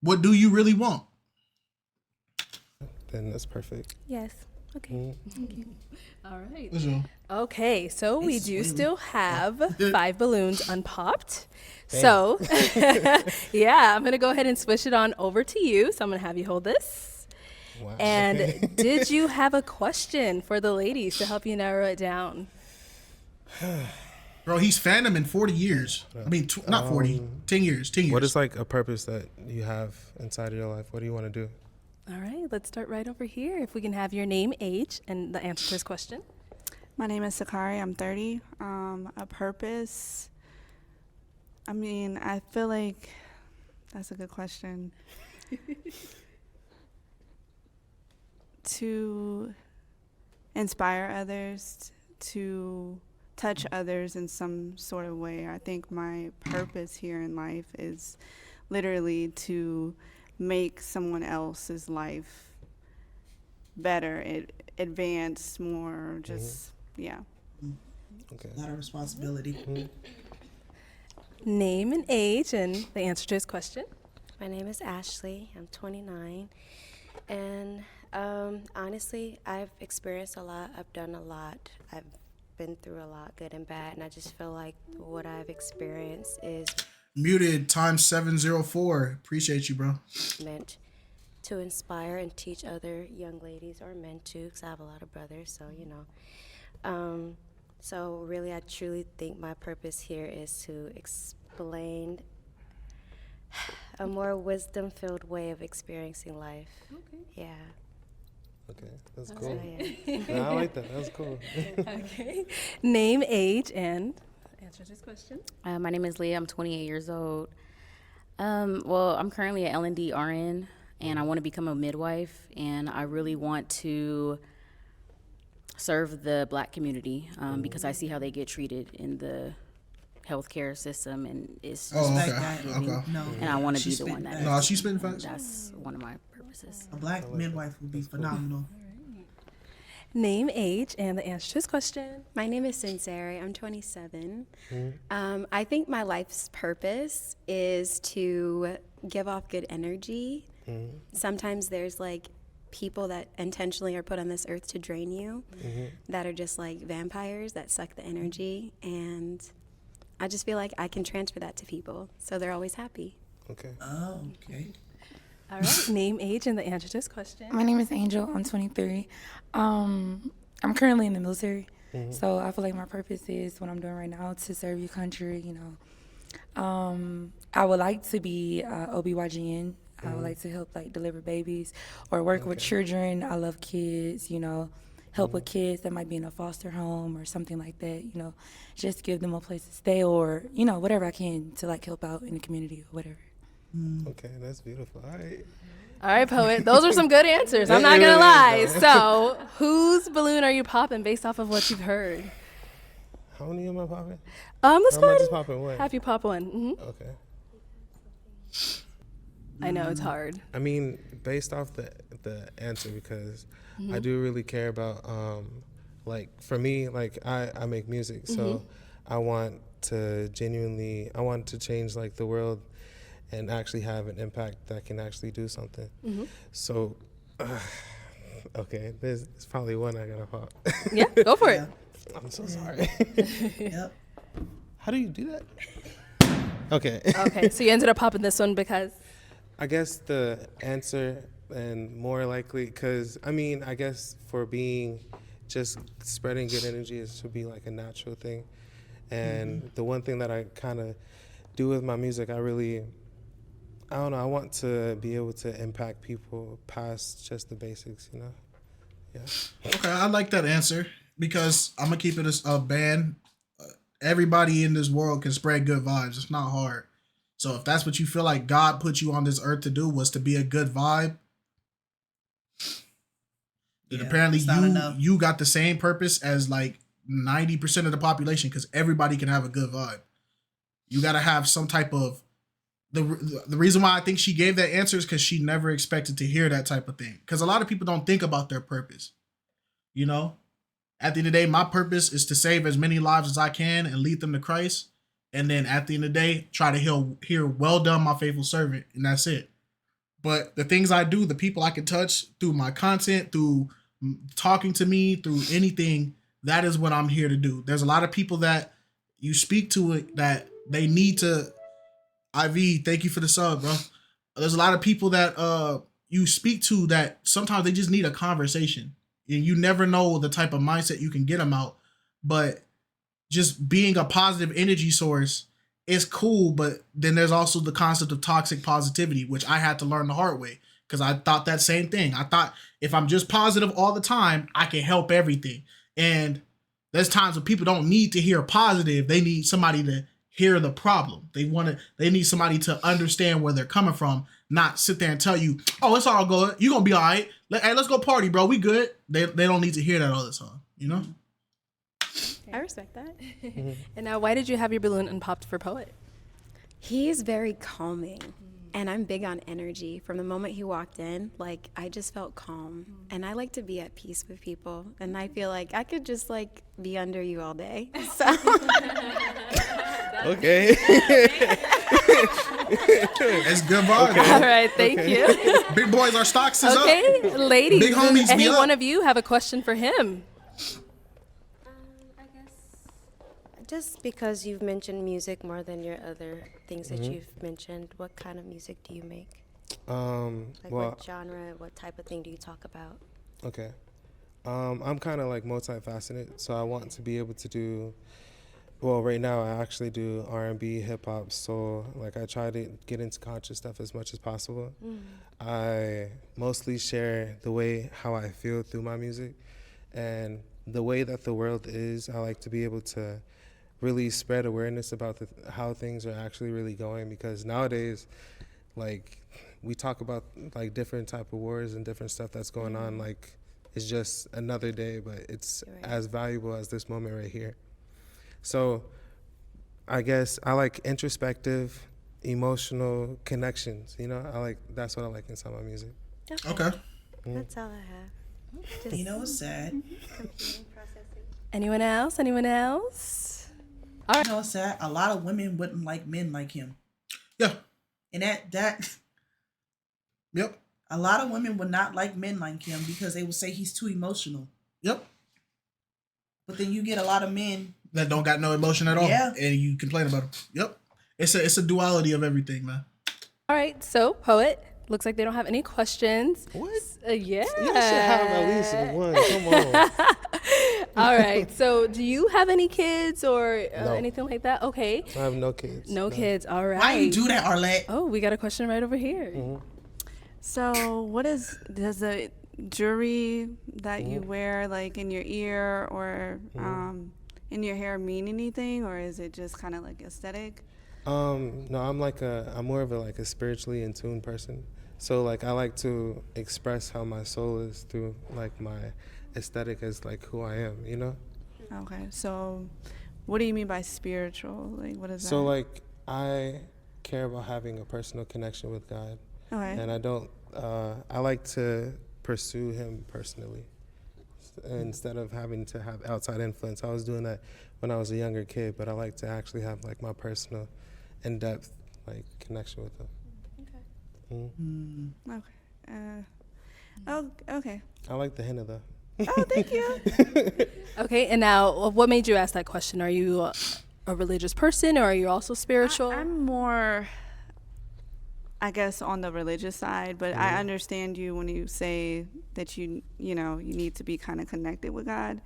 what do you really want? Then that's perfect. Yes. Okay. Thank you. All right. Listen. Okay, so we do still have 5 balloons unpopped. Damn. So, yeah, I'm going to go ahead and switch it on over to you. So I'm going to have you hold this. Wow. And did you have a question for the ladies to help you narrow it down? Bro, he's fanned in 40 years. I mean, not 40, 10 years. 10 years. What is like a purpose that you have inside of your life? What do you want to do? All right, let's start right over here. If we can have your name, age, and the answer to this question. My name is Sakari. I'm 30. A purpose. I mean, I feel like that's a good question. To inspire others, to touch others in some sort of way. I think my purpose here in life is literally to make someone else's life better, advance more, just, yeah. Okay. A lot of responsibility. Name and age and the answer to his question. My name is Ashley. I'm 29. And honestly, I've experienced a lot. I've done a lot. I've been through a lot, good and bad. And I just feel like what I've experienced is Muted times 704. Appreciate you, bro. meant to inspire and teach other young ladies, or men too, because I have a lot of brothers, so you know. So really, I truly think my purpose here is to explain a more wisdom-filled way of experiencing life. Okay. Yeah. Okay, that's All cool. right. No, I like that. That's cool. Okay. Name, age, and answer to this question. My name is Leah. I'm 28 years old. Well, I'm currently an L&D RN, and I want to become a midwife, and I really want to serve the Black community because I see how they get treated in the healthcare system, and it's just giving, No, and I want to she be the spit one that facts. No, she's spitting facts. That's one of my purposes. A Black midwife would be phenomenal. Name, age, and the answer to this question. My name is Sincere. I'm 27. I think my life's purpose is to give off good energy. Sometimes there's like people that intentionally are put on this earth to drain you, that are just like vampires that suck the energy, and I just feel like I can transfer that to people, so they're always happy. Okay. Oh, okay. All right. Name, age, and the answer to this question. My name is Angel. I'm 23. I'm currently in the military, so I feel like my purpose is what I'm doing right now, to serve your country. You know, I would like to be OBGYN. I would like to help like deliver babies or work with children. I love kids. You know, help with kids that might be in a foster home or something like that. You know, just give them a place to stay, or you know, whatever I can to like help out in the community or whatever. Okay, that's beautiful. All right. All right, poet. Those are some good answers. I'm not gonna lie. So, whose balloon are you popping based off of what you've heard? How many am I popping? Let's Or go am I ahead just and popping one? have you pop one. Okay. I know it's hard. I mean, based off the answer, because I do really care about like for me, like I make music, so I want to change like the world and actually have an impact that can actually do something. So okay, there's probably one I gotta pop. Yeah, go for it. I'm so sorry. Yep. How do you do that? Okay. Okay, so you ended up popping this one because? I guess the answer, and more likely, because I mean, I guess for being just spreading good energy is to be like a natural thing. And the one thing that I kind of do with my music, I don't know, I want to be able to impact people past just the basics, you know? Yeah. Okay, I like that answer because I'm going to keep it a band. Everybody in this world can spread good vibes. It's not hard. So if that's what you feel like God put you on this earth to do, was to be a good vibe, then apparently you got the same purpose as like 90% of the population, because everybody can have a good vibe. You got to have some type of the reason why I think she gave that answer is because she never expected to hear that type of thing. Because a lot of people don't think about their purpose. You know, at the end of the day, my purpose is to save as many lives as I can and lead them to Christ. And then at the end of the day, try to hear well done, my faithful servant. And that's it. But the things I do, the people I can touch through my content, through talking to me, through anything, that is what I'm here to do. There's a lot of people that you speak to it that they need to. IV, thank you for the sub, bro. There's a lot of people that you speak to that sometimes they just need a conversation. And you never know the type of mindset you can get them out. But just being a positive energy source is cool, but then there's also the concept of toxic positivity, which I had to learn the hard way, because I thought that same thing. I thought if I'm just positive all the time, I can help everything. And there's times when people don't need to hear positive. They need somebody to hear the problem. They need somebody to understand where they're coming from, not sit there and tell you, oh, it's all good. You're going to be all right. Hey, let's go party, bro. We good. They don't need to hear that all the time, you know? I respect that. And now, why did you have your balloon unpopped for Poet? He's very calming, and I'm big on energy. From the moment he walked in, like, I just felt calm, and I like to be at peace with people, and I feel like I could just, like, be under you all day. So. Okay. It's good vibe. Okay. All right, thank you. Big boys, our stocks is up. Okay, ladies, big homies, any one of you have a question for him? Just because you've mentioned music more than your other things that you've mentioned, what kind of music do you make? Like what genre, what type of thing do you talk about? Okay. I'm kind of like multifaceted, so I want to be able to do, well, right now I actually do R&B, hip hop, soul. Like I try to get into conscious stuff as much as possible. I mostly share how I feel through my music, and the way that the world is, I like to be able to really spread awareness about how things are actually really going, because nowadays, like, we talk about like different type of wars and different stuff that's going on, like it's just another day, but it's as valuable as this moment right here. So I guess I like introspective, emotional connections, you know? That's what I like inside my music. Okay. That's all I have. Just, you know what's sad? Anyone else? Anyone else? All right. You know what's sad? A lot of women wouldn't like men like him. Yeah. And that Yep. A lot of women would not like men like him because they would say he's too emotional. Yep. But then you get a lot of men that don't got no emotion at all. Yeah. And you complain about them. Yep. It's a duality of everything, man. All right, so Poet, looks like they don't have any questions. What? Yeah. You should have at least one. Come on. All right. So, do you have any kids or No. anything like that? Okay. I have no kids. No kids. All right. Why you do that, Arlette? Oh, we got a question right over here. So, does the jewelry that you wear, like in your ear or in your hair, mean anything, or is it just kind of like aesthetic? No, I'm more of a spiritually in tune person. So like I like to express how my soul is through like my aesthetic as like who I am, you know? Okay, so what do you mean by spiritual? Like what is that? So like I care about having a personal connection with God. Okay. And I like to pursue him personally instead of having to have outside influence. I was doing that when I was a younger kid, but I like to actually have like my personal in-depth like connection with him. Okay. I like the henna though. Oh, thank you. Okay, and now what made you ask that question? Are you a religious person, or are you also spiritual? I'm more, I guess, on the religious side, but I understand you when you say that you need to be kind of connected with God.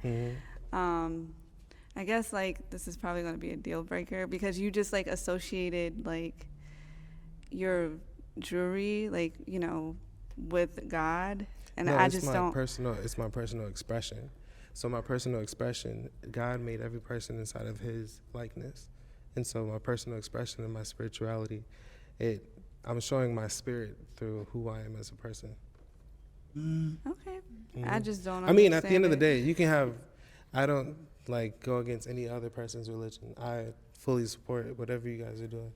I guess like this is probably going to be a deal breaker because you just like associated like your jewelry like with God, and I just don't. It's my personal expression. So my personal expression, God made every person inside of his likeness, And so my personal expression and my spirituality, I'm showing my spirit through who I am as a person. Okay. I just don't I mean, at the end of the it. day, I don't like go against any other person's religion. I fully support whatever you guys are doing.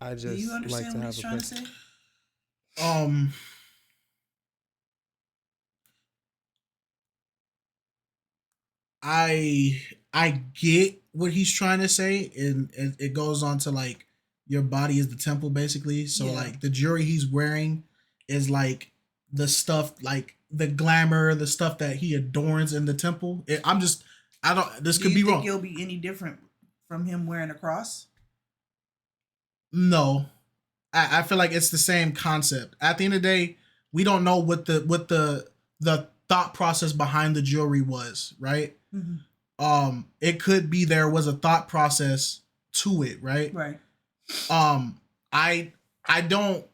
I just Do you understand like to what have he's a trying to person. say? I get what he's trying to say, and it goes on to like your body is the temple basically. So Yeah. like the jewelry he's wearing is like the stuff, like the glamour, the stuff that he adorns in the temple. This Do could you be think wrong. it'll be any different from him wearing a cross? No, I feel like it's the same concept. At the end of the day, we don't know what the thought process behind the jewelry was, right? Mm-hmm. It could be there was a thought process to it, right? Right. I don't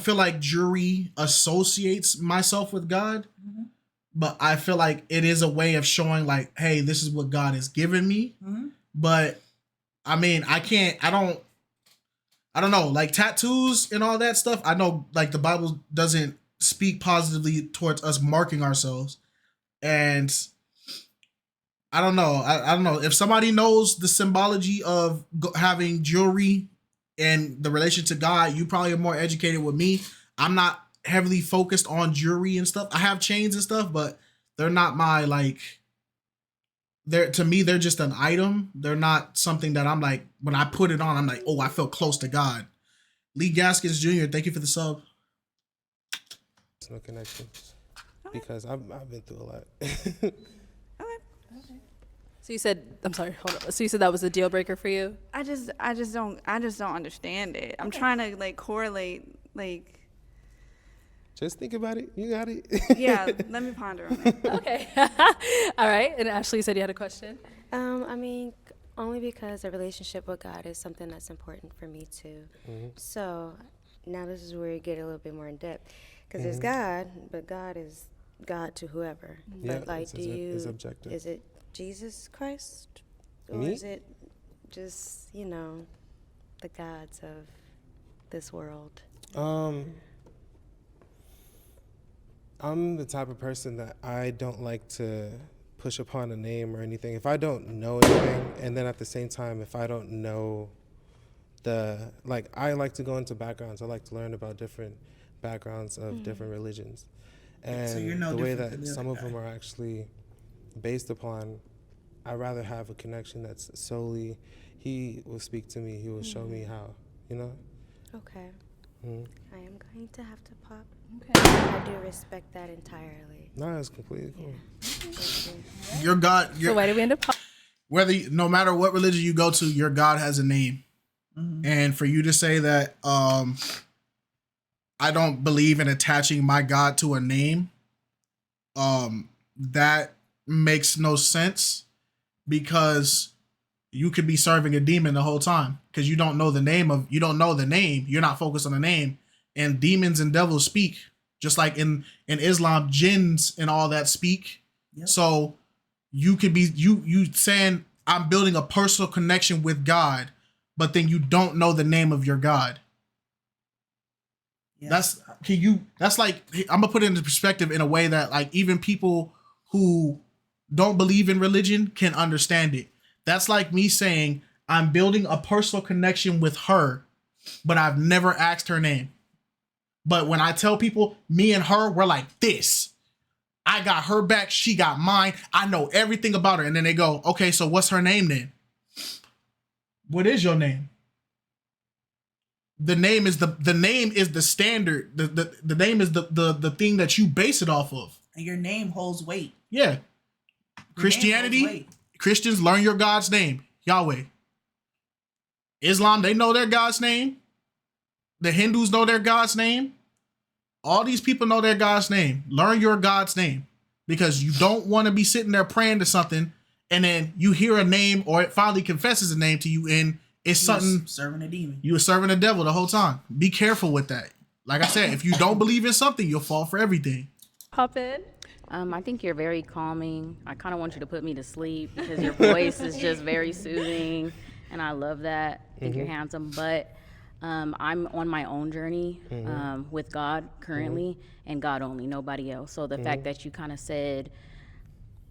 feel like jewelry associates myself with God, Mm-hmm. but I feel like it is a way of showing like, hey, this is what God has given me. Mm-hmm. But I mean, I don't know, like tattoos and all that stuff. I know like the Bible doesn't speak positively towards us marking ourselves. And I don't know. I don't know if somebody knows the symbology of having jewelry and the relation to God. You probably are more educated with me. I'm not heavily focused on jewelry and stuff. I have chains and stuff, but they're not my like. To me, they're just an item. They're not something that I'm like, when I put it on, I'm like, oh, I feel close to God. Lee Gaskins Jr., thank you for the sub. No connection, because I've been through a lot. So you said, I'm sorry, hold on. So you said that was a deal breaker for you? I just don't understand it. I'm trying to like correlate like. Just think about it. You got it. Yeah, let me ponder on it. Okay. All right. And Ashley, you said you had a question? I mean, only because a relationship with God is something that's important for me too. Mm-hmm. So now this is where you get a little bit more in depth, because there's God, but God is God to whoever. Yeah, but like, it's objective. Is it Jesus Christ, or Me? is it just the gods of this world? I'm the type of person that I don't like to push upon a name or anything. If I don't know anything, and then at the same time, if I don't know I like to go into backgrounds. I like to learn about different backgrounds of different religions. And So you're no the way different that than the some other of them guy. are actually based upon, I'd rather have a connection that's solely, he will speak to me, he will show me how, Okay. Mhm. I am going to have to pop. Okay. I do respect that entirely. No, it's completely cool. Your God, So why did we end up? no matter what religion you go to, your God has a name. Mm-hmm. And for you to say that I don't believe in attaching my God to a name, that makes no sense, because you could be serving a demon the whole time because you don't know the name. You're not focused on the name. And demons and devils speak, just like in Islam, jinns and all that speak. Yep. So you could be you saying I'm building a personal connection with God, but then you don't know the name of your God. Yeah. That's like, I'm gonna put it into perspective in a way that like even people who don't believe in religion can understand it. That's like me saying I'm building a personal connection with her, but I've never asked her name. But when I tell people me and her, we're like this. I got her back, she got mine. I know everything about her. And then they go, okay, so what's her name then? What is your name? The name is the standard. The name is the thing that you base it off of. And your name holds weight. Yeah. Christianity, Christians, learn your God's name, Yahweh. Islam, they know their God's name. The Hindus know their God's name. All these people know their God's name. Learn your God's name, because you don't want to be sitting there praying to something and then you hear a name, or it finally confesses a name to you, and it's something serving a demon. you were serving the devil the whole time. Be careful with that. Like I said, if you don't believe in something, you'll fall for everything. Pop in. I think you're very calming. I kind of want you to put me to sleep because your voice is just very soothing. and I love that. I think you're handsome, but I'm on my own journey with God currently, and God only, nobody else. So the fact that you kind of said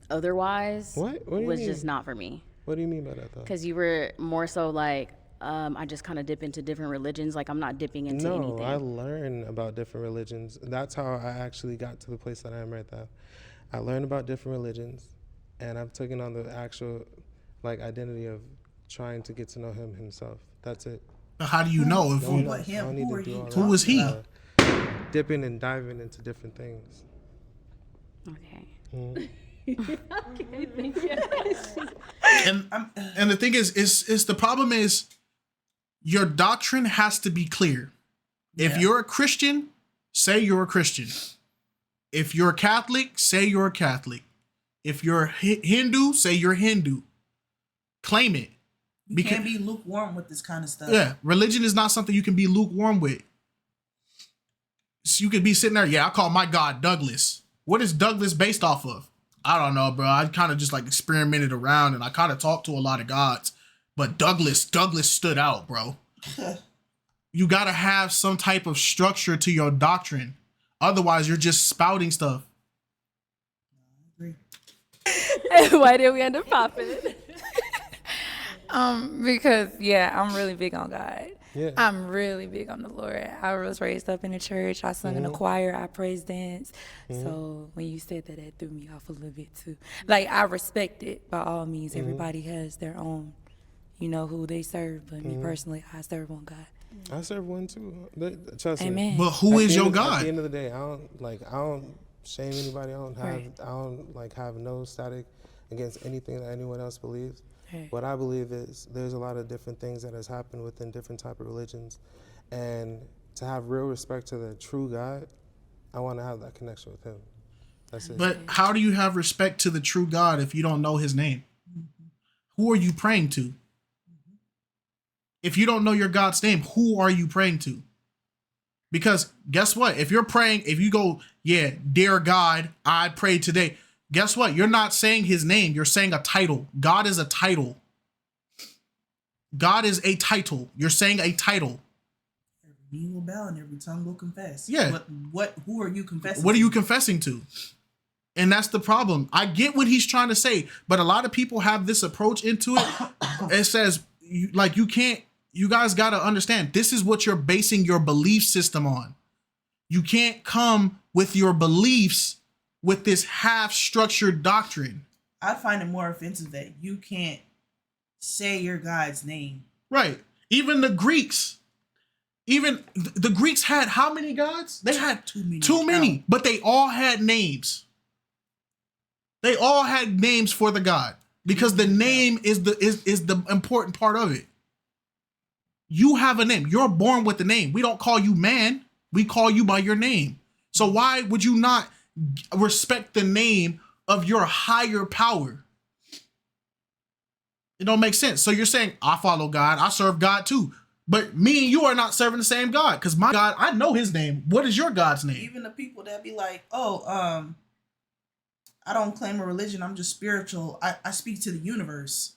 otherwise What do you was mean? just not for me. What do you mean by that, though? Because you were more so like, I just kind of dip into different religions. Like, I'm not dipping into anything. No, I learn about different religions. That's how I actually got to the place that I am right now. I learned about different religions, and I've taken on the actual, like, identity of trying to get to know him himself. That's it. But how do you know if No one you, else. I don't need to do all who that. is he? Dipping and diving into different things. Okay. Okay, thank you. And the thing is the problem is your doctrine has to be clear. If you're a Christian, say you're a Christian. If you're a Catholic, say you're a Catholic. If you're Hindu, say you're Hindu. Claim it. You can't be lukewarm with this kind of stuff. Yeah, religion is not something you can be lukewarm with. So you could be sitting there, I call my God Douglas. What is Douglas based off of? I don't know, bro. I kind of just like experimented around and I kind of talked to a lot of gods. But Douglas stood out, bro. You got to have some type of structure to your doctrine. Otherwise, you're just spouting stuff. Why did we end up popping? Because I'm really big on God. Yeah. I'm really big on the Lord. I was raised up in the church. I sung in the choir. I praise dance. So when you said that, it threw me off a little bit too. Like, I respect it by all means. Everybody has their own, who they serve. But me personally, I serve one God. I serve one too. Trust me. Amen. But who is your At God? the end of the day, I don't shame anybody. I don't have no static against anything that anyone else believes. Right. What I believe is there's a lot of different things that has happened within different type of religions, and to have real respect to the true God, I want to have that connection with him. That's it. But how do you have respect to the true God if you don't know his name? Who are you praying to? If you don't know your God's name, who are you praying to? Because guess what? If you're praying, if you go, dear God, I pray today. Guess what? You're not saying his name. You're saying a title. God is a title. God is a title. You're saying a title. Every knee will bow and every tongue will confess. Yeah. Who are you confessing What are to? you confessing to? And that's the problem. I get what he's trying to say, but a lot of people have this approach into it. It says, you guys got to understand, this is what you're basing your belief system on. You can't come with your beliefs with this half-structured doctrine. I find it more offensive that you can't say your God's name. Right. Even the Greeks had how many gods? They had too many, but they all had names. They all had names for the God because the name is the important part of it. You have a name. You're born with the name. We don't call you man. We call you by your name. So why would you not respect the name of your higher power? It don't make sense. So you're saying, I follow God, I serve God too. But me and you are not serving the same God, because my God, I know his name. What is your God's name? Even the people that be like, I don't claim a religion, I'm just spiritual. I speak to the universe.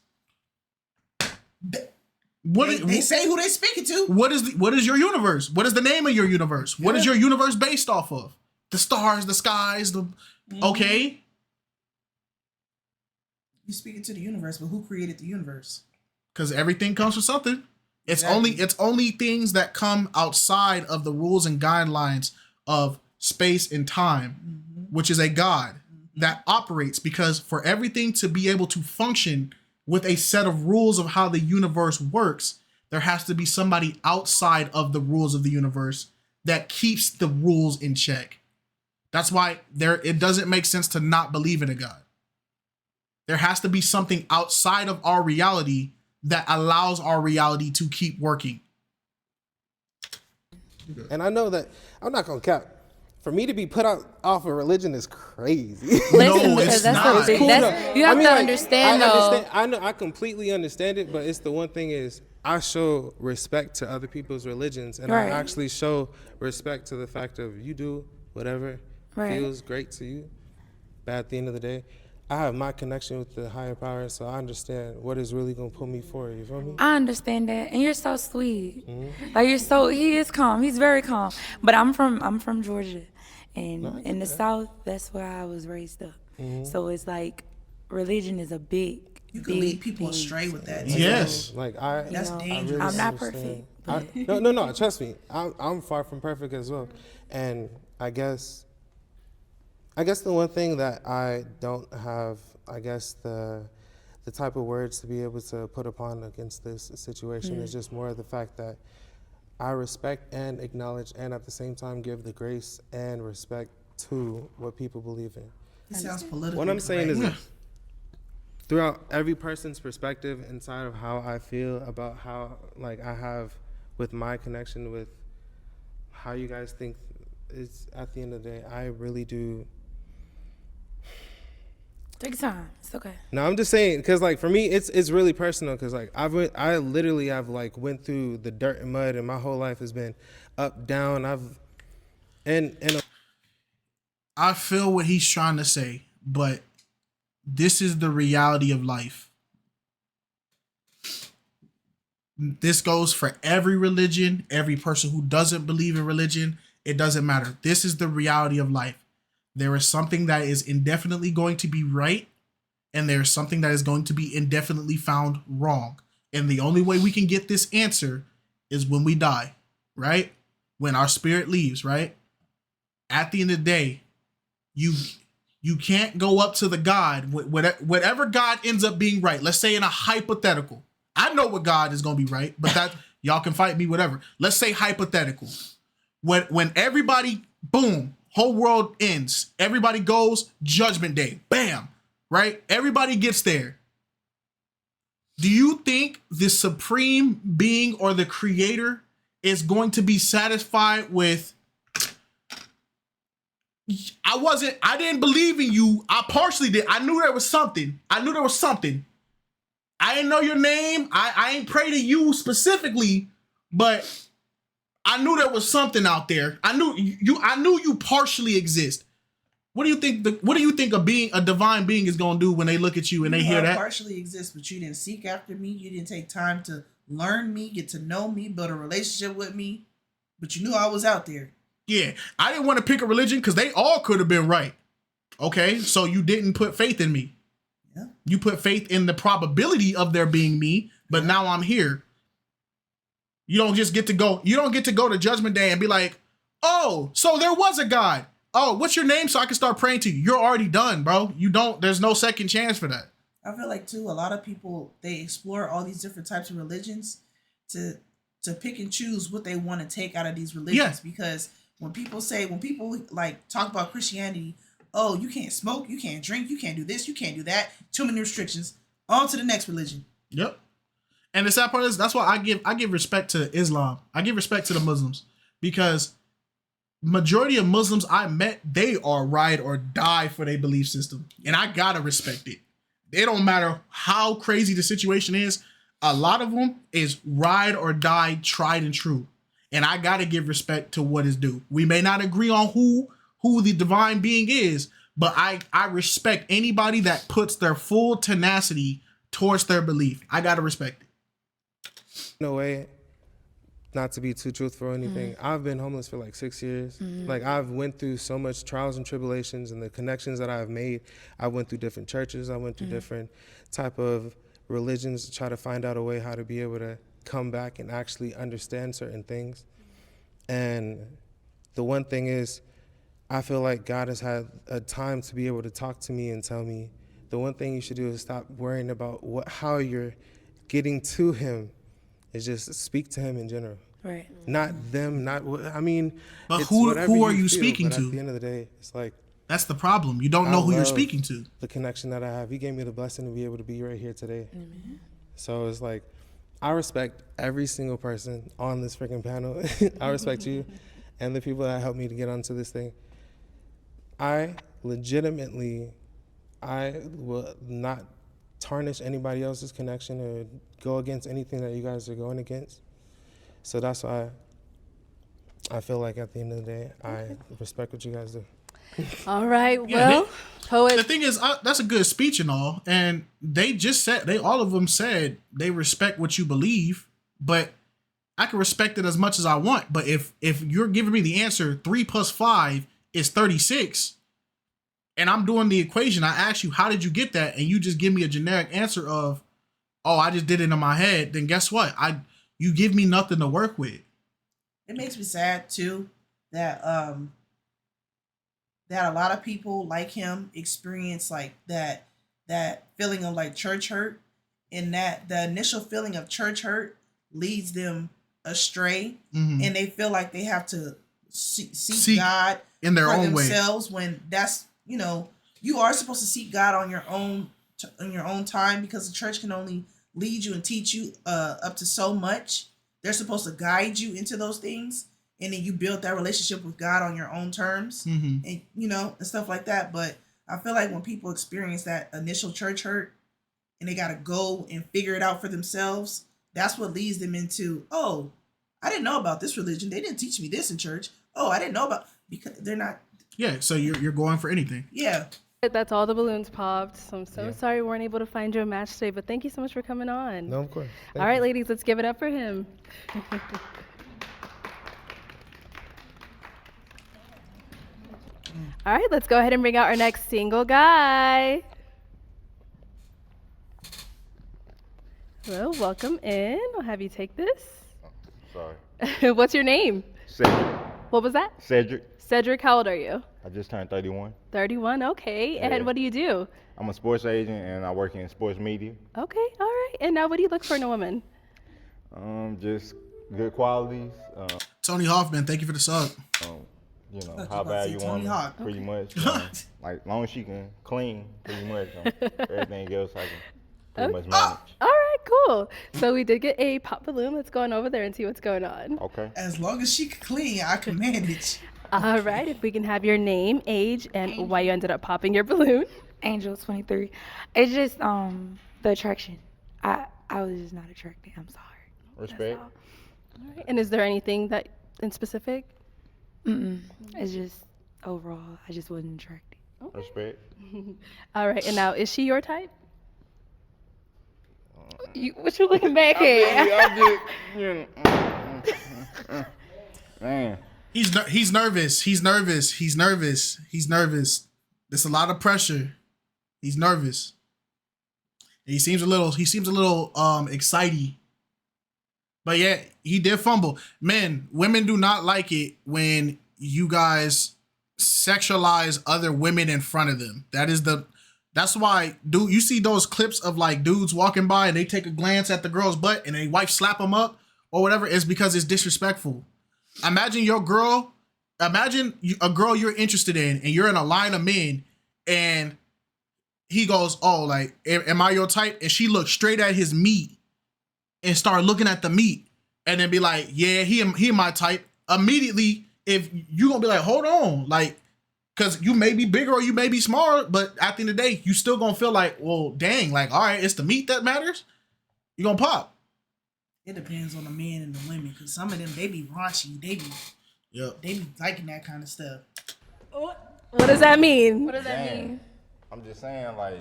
They say who they speaking to. What is your universe? What is the name of your universe? What is your universe based off of? The stars, the skies, okay. You speaking to the universe, but who created the universe? Because everything comes from something. It's Exactly. only things that come outside of the rules and guidelines of space and time, which is a God that operates, because for everything to be able to function with a set of rules of how the universe works, there has to be somebody outside of the rules of the universe that keeps the rules in check. That's why it doesn't make sense to not believe in a God. There has to be something outside of our reality that allows our reality to keep working. And I know that I'm not gonna cap. For me to be put off of religion is crazy. Listen, because that's not. a big. Cool, That's, you have to understand, though. I know, I completely understand it, but it's the one thing is I show respect to other people's religions, and I actually show respect to the fact of you do whatever feels great to you. But at the end of the day, I have my connection with the higher power, so I understand what is really gonna put me forward. You feel me? I understand that, and you're so sweet. Like he is calm. He's very calm. But I'm from Georgia, and in the South, that's where I was raised up. So it's like religion is a big. You can lead people astray with that. Yes. Like that's dangerous. really I'm not understand. perfect. No. Trust me, I'm far from perfect as well, and I guess the one thing that I don't have, I guess the type of words to be able to put upon against this situation is just more of the fact that I respect and acknowledge, and at the same time give the grace and respect to what people believe in. It sounds political. What I'm saying is, throughout every person's perspective inside of how I feel about how, like, I have with my connection with how you guys think is, at the end of the day, I really do. Take your time. It's okay. No, I'm just saying, because, like, for me, it's really personal, because, like, I literally have, like, went through the dirt and mud, and my whole life has been up, down. I feel what he's trying to say, but this is the reality of life. This goes for every religion, every person who doesn't believe in religion. It doesn't matter. This is the reality of life. There is something that is indefinitely going to be right, and there is something that is going to be indefinitely found wrong. And the only way we can get this answer is when we die, right? When our spirit leaves, right? At the end of the day, you can't go up to the God, whatever God ends up being right. Let's say in a hypothetical. I know what God is going to be right, but that y'all can fight me, whatever. Let's say hypothetical. When everybody, boom, whole world ends. Everybody goes, Judgment Day, bam, right? Everybody gets there. Do you think the supreme being or the creator is going to be satisfied with, I didn't believe in you. I partially did. I knew there was something. I didn't know your name. I ain't pray to you specifically, but I knew there was something out there. I knew you partially exist. What do you think a divine being is gonna do when they look at you and they hear that? Partially exist, but you didn't seek after me. You didn't take time to learn me, get to know me, build a relationship with me. But you knew I was out there. Yeah, I didn't want to pick a religion because they all could have been right. Okay, so you didn't put faith in me. Yeah. You put faith in the probability of there being me, but now I'm here. You don't get to go to Judgment Day and be like, oh, so there was a God. Oh, what's your name so I can start praying to you? You're already done, bro. There's no second chance for that. I feel like, too, a lot of people, they explore all these different types of religions to pick and choose what they want to take out of these religions. Yeah. Because when people like talk about Christianity, oh, you can't smoke, you can't drink, you can't do this, you can't do that, too many restrictions, on to the next religion. Yep. And the sad part is, that's why I give respect to Islam. I give respect to the Muslims, because majority of Muslims I met, they are ride or die for their belief system. And I gotta respect it. It don't matter how crazy the situation is. A lot of them is ride or die, tried and true. And I gotta give respect to what is due. We may not agree on who the divine being is, but I respect anybody that puts their full tenacity towards their belief. I gotta respect it. No way, not to be too truthful or anything, I've been homeless for like 6 years. Like, I've went through so much trials and tribulations, and the connections that I've made. I went through different churches. I went through different type of religions to try to find out a way how to be able to come back and actually understand certain things. And the one thing is, I feel like God has had a time to be able to talk to me and tell me, the one thing you should do is stop worrying about how you're getting to him. Is just speak to him in general. Right. Not them, I mean, but who are you feel, speaking but to? At the end of the day, it's like, that's the problem. You don't know who you're speaking to. The connection that I have. He gave me the blessing to be able to be right here today. Mm-hmm. So it's like, I respect every single person on this freaking panel. I respect you and the people that helped me to get onto this thing. I legitimately, I will not tarnish anybody else's connection or go against anything that you guys are going against. So that's why I feel like at the end of the day, I respect what you guys do. All right. Well, Poet. The thing is, that's a good speech and all, and they just said all of them said they respect what you believe, but I can respect it as much as I want. But if you're giving me the answer 3 + 5 is 36, and I'm doing the equation, I ask you how did you get that, and you just give me a generic answer of, oh, I just did it in my head. Then guess what? You give me nothing to work with. It makes me sad too that that a lot of people like him experience like that feeling of like church hurt, and that the initial feeling of church hurt leads them astray, and they feel like they have to seek God in their for own themselves way. when that's you are supposed to seek God on your own time, because the church can only lead you and teach you up to so much. They're supposed to guide you into those things, and then you build that relationship with God on your own terms, and and stuff like that. But I feel like when people experience that initial church hurt and they got to go and figure it out for themselves, that's what leads them into, oh, I didn't know about this religion. They didn't teach me this in church. Oh, I didn't know about, because they're not. Yeah, so you're going for anything. Yeah. That's all the balloons popped. So I'm so sorry we weren't able to find you a match today, but thank you so much for coming on. No, of course. All right, ladies, let's give it up for him. All right, let's go ahead and bring out our next single guy. Hello, welcome in. I'll have you take this. Sorry. What's your name? Cedric. What was that? Cedric. Cedric, how old are you? I just turned 31. 31, okay. Yeah. And what do you do? I'm a sports agent and I work in sports media. Okay, all right. And now what do you look for in a woman? Just good qualities. Tony Hoffman, thank you for the sub. How bad you want her, pretty much. Like, long as she can clean, pretty much. Everything else I can pretty much manage. All right, cool. So we did get a pop balloon. Let's go on over there and see what's going on. Okay. As long as she can clean, I can manage. All right, if we can have your name, age, and why you ended up popping your balloon. Angel, 23. It's just the attraction. I was just not attracted. I'm sorry. Respect. All right. And is there anything that in specific? It's just overall, I just wasn't attracted. Okay. Respect. All right, and now is she your type? What you looking back at? Man. He's nervous. He's nervous. He's nervous. He's nervous. There's a lot of pressure. He's nervous. And he seems a little excited. But yeah, he did fumble. Men, women do not like it when you guys sexualize other women in front of them. That's why, dude, you see those clips of like dudes walking by and they take a glance at the girl's butt and their wife slap them up or whatever. It's because it's disrespectful. Imagine a girl you're interested in and you're in a line of men and he goes, oh, like, am I your type? And she looks straight at his meat and start looking at the meat and then be like, yeah, he my type. Immediately, if you gonna be like, hold on, like, cause you may be bigger or you may be smaller, but at the end of the day, you still gonna feel like, well, dang, like, all right, it's the meat that matters. You gonna pop. It depends on the men and the women, because some of them, they be raunchy. They be liking that kind of stuff. What does that mean? What does that mean? I'm just saying, like,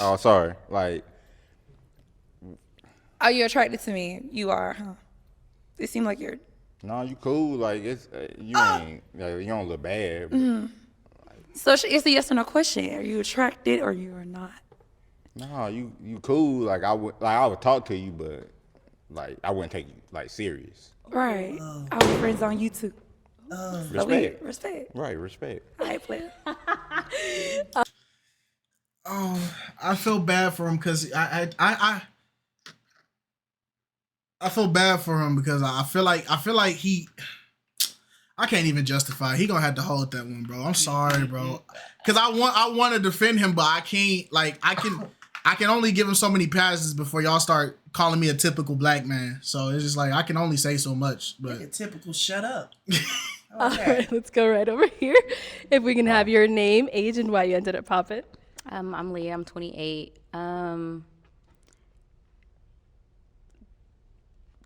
oh, sorry, like. Are you attracted to me? You are, huh? It seemed like you're. No, you cool. Like, it's you ain't. Like, you don't look bad. But, So it's a yes or no question. Are you attracted or you are not? No, you cool. Like I would talk to you, but like I wouldn't take you like serious. Right. I was friends on you too. Respect. Respect. Right, respect. All right, player. Oh, I feel bad for him because I feel bad for him because I feel like I can't even justify. He gonna have to hold that one, bro. I'm sorry, bro. Because I want to defend him, but I can't. Like I can only give him so many passes before y'all start calling me a typical black man. So it's just like I can only say so much. But like a typical shut up. All right, let's go right over here. If we can have your name, age, and why you ended up popping. I'm Leah. I'm 28.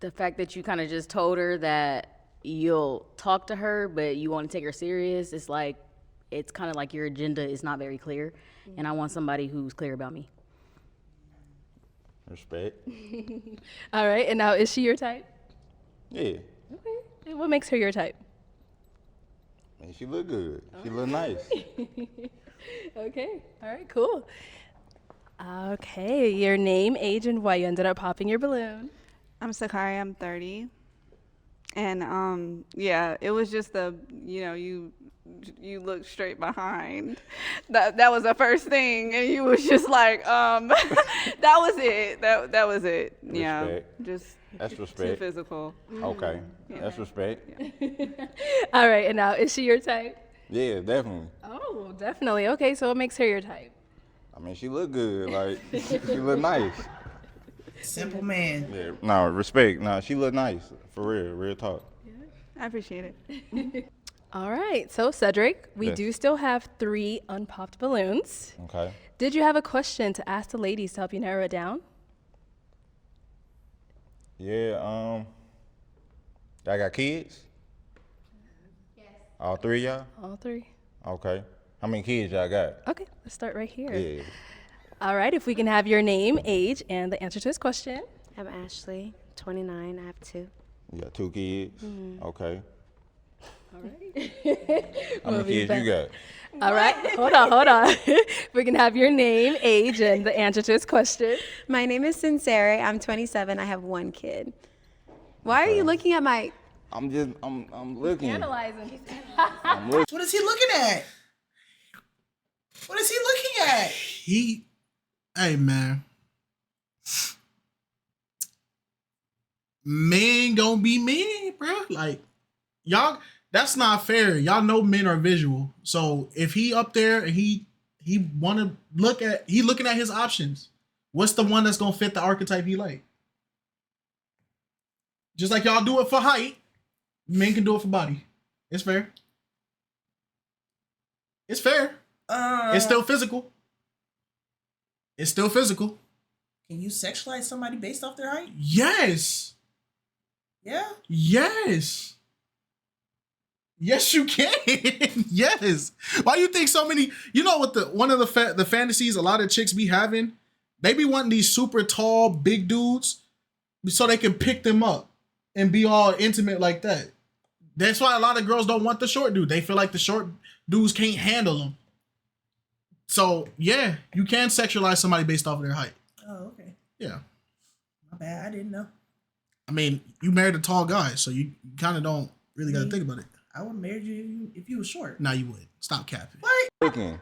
The fact that you kind of just told her that you'll talk to her, but you want to take her serious, it's like it's kind of like your agenda is not very clear, and I want somebody who's clear about me. Respect. All right, and now is she your type? Yeah. Okay. And what makes her your type? And she look good. She look nice. Okay. All right, cool. Okay, your name, age, and why you ended up popping your balloon. I'm Sakari. I'm 30. And yeah, it was just you look straight behind. That was the first thing, and you was just like that was it. That was it. Yeah, Respect. just That's too respect. physical. Okay. Yeah. That's respect. All right, and now is she your type? Yeah, definitely. Oh, definitely. Okay, so what makes her your type? I mean, she look good. Like, she look nice. Simple man. Yeah. No, respect. No, she look nice. For real talk. I appreciate it. All right, so Cedric, we Yes. do still have 3 unpopped balloons. Okay. Did you have a question to ask the ladies to help you narrow it down? Yeah, y'all got kids? Yes. All 3 of y'all? All 3. Okay. How many kids y'all got? Okay, let's start right here. Yeah. All right, if we can have your name, age, and the answer to this question. I'm Ashley, 29. I have 2. You got 2 kids? Okay. All right. How many kids you got? All right, hold on. If we can have your name, age, and the answer to this question. My name is Sincere. I'm 27. I have 1 kid. Why are you looking at my... I'm looking. Analyzing. I'm looking. What is he looking at? What is he looking at? Hey man, men gonna be men, bro. Like y'all, that's not fair. Y'all know men are visual. So if he up there and he wanna he looking at his options. What's the one that's gonna fit the archetype he like? Just like y'all do it for height, men can do it for body. It's fair. It's fair. It's still physical. It's still physical. Can you sexualize somebody based off their height? Yes. Yeah. Yes. Yes, you can. Yes. Why you think so many? You know what one of the fantasies a lot of chicks be having? They be wanting these super tall, big dudes so they can pick them up and be all intimate like that. That's why a lot of girls don't want the short dude. They feel like the short dudes can't handle them. So yeah, you can sexualize somebody based off of their height. Oh, okay. Yeah. My bad. I didn't know. I mean, you married a tall guy, so you kind of don't really got to think about it. I would have married you if you were short. Now you would. Stop capping. What? Looking.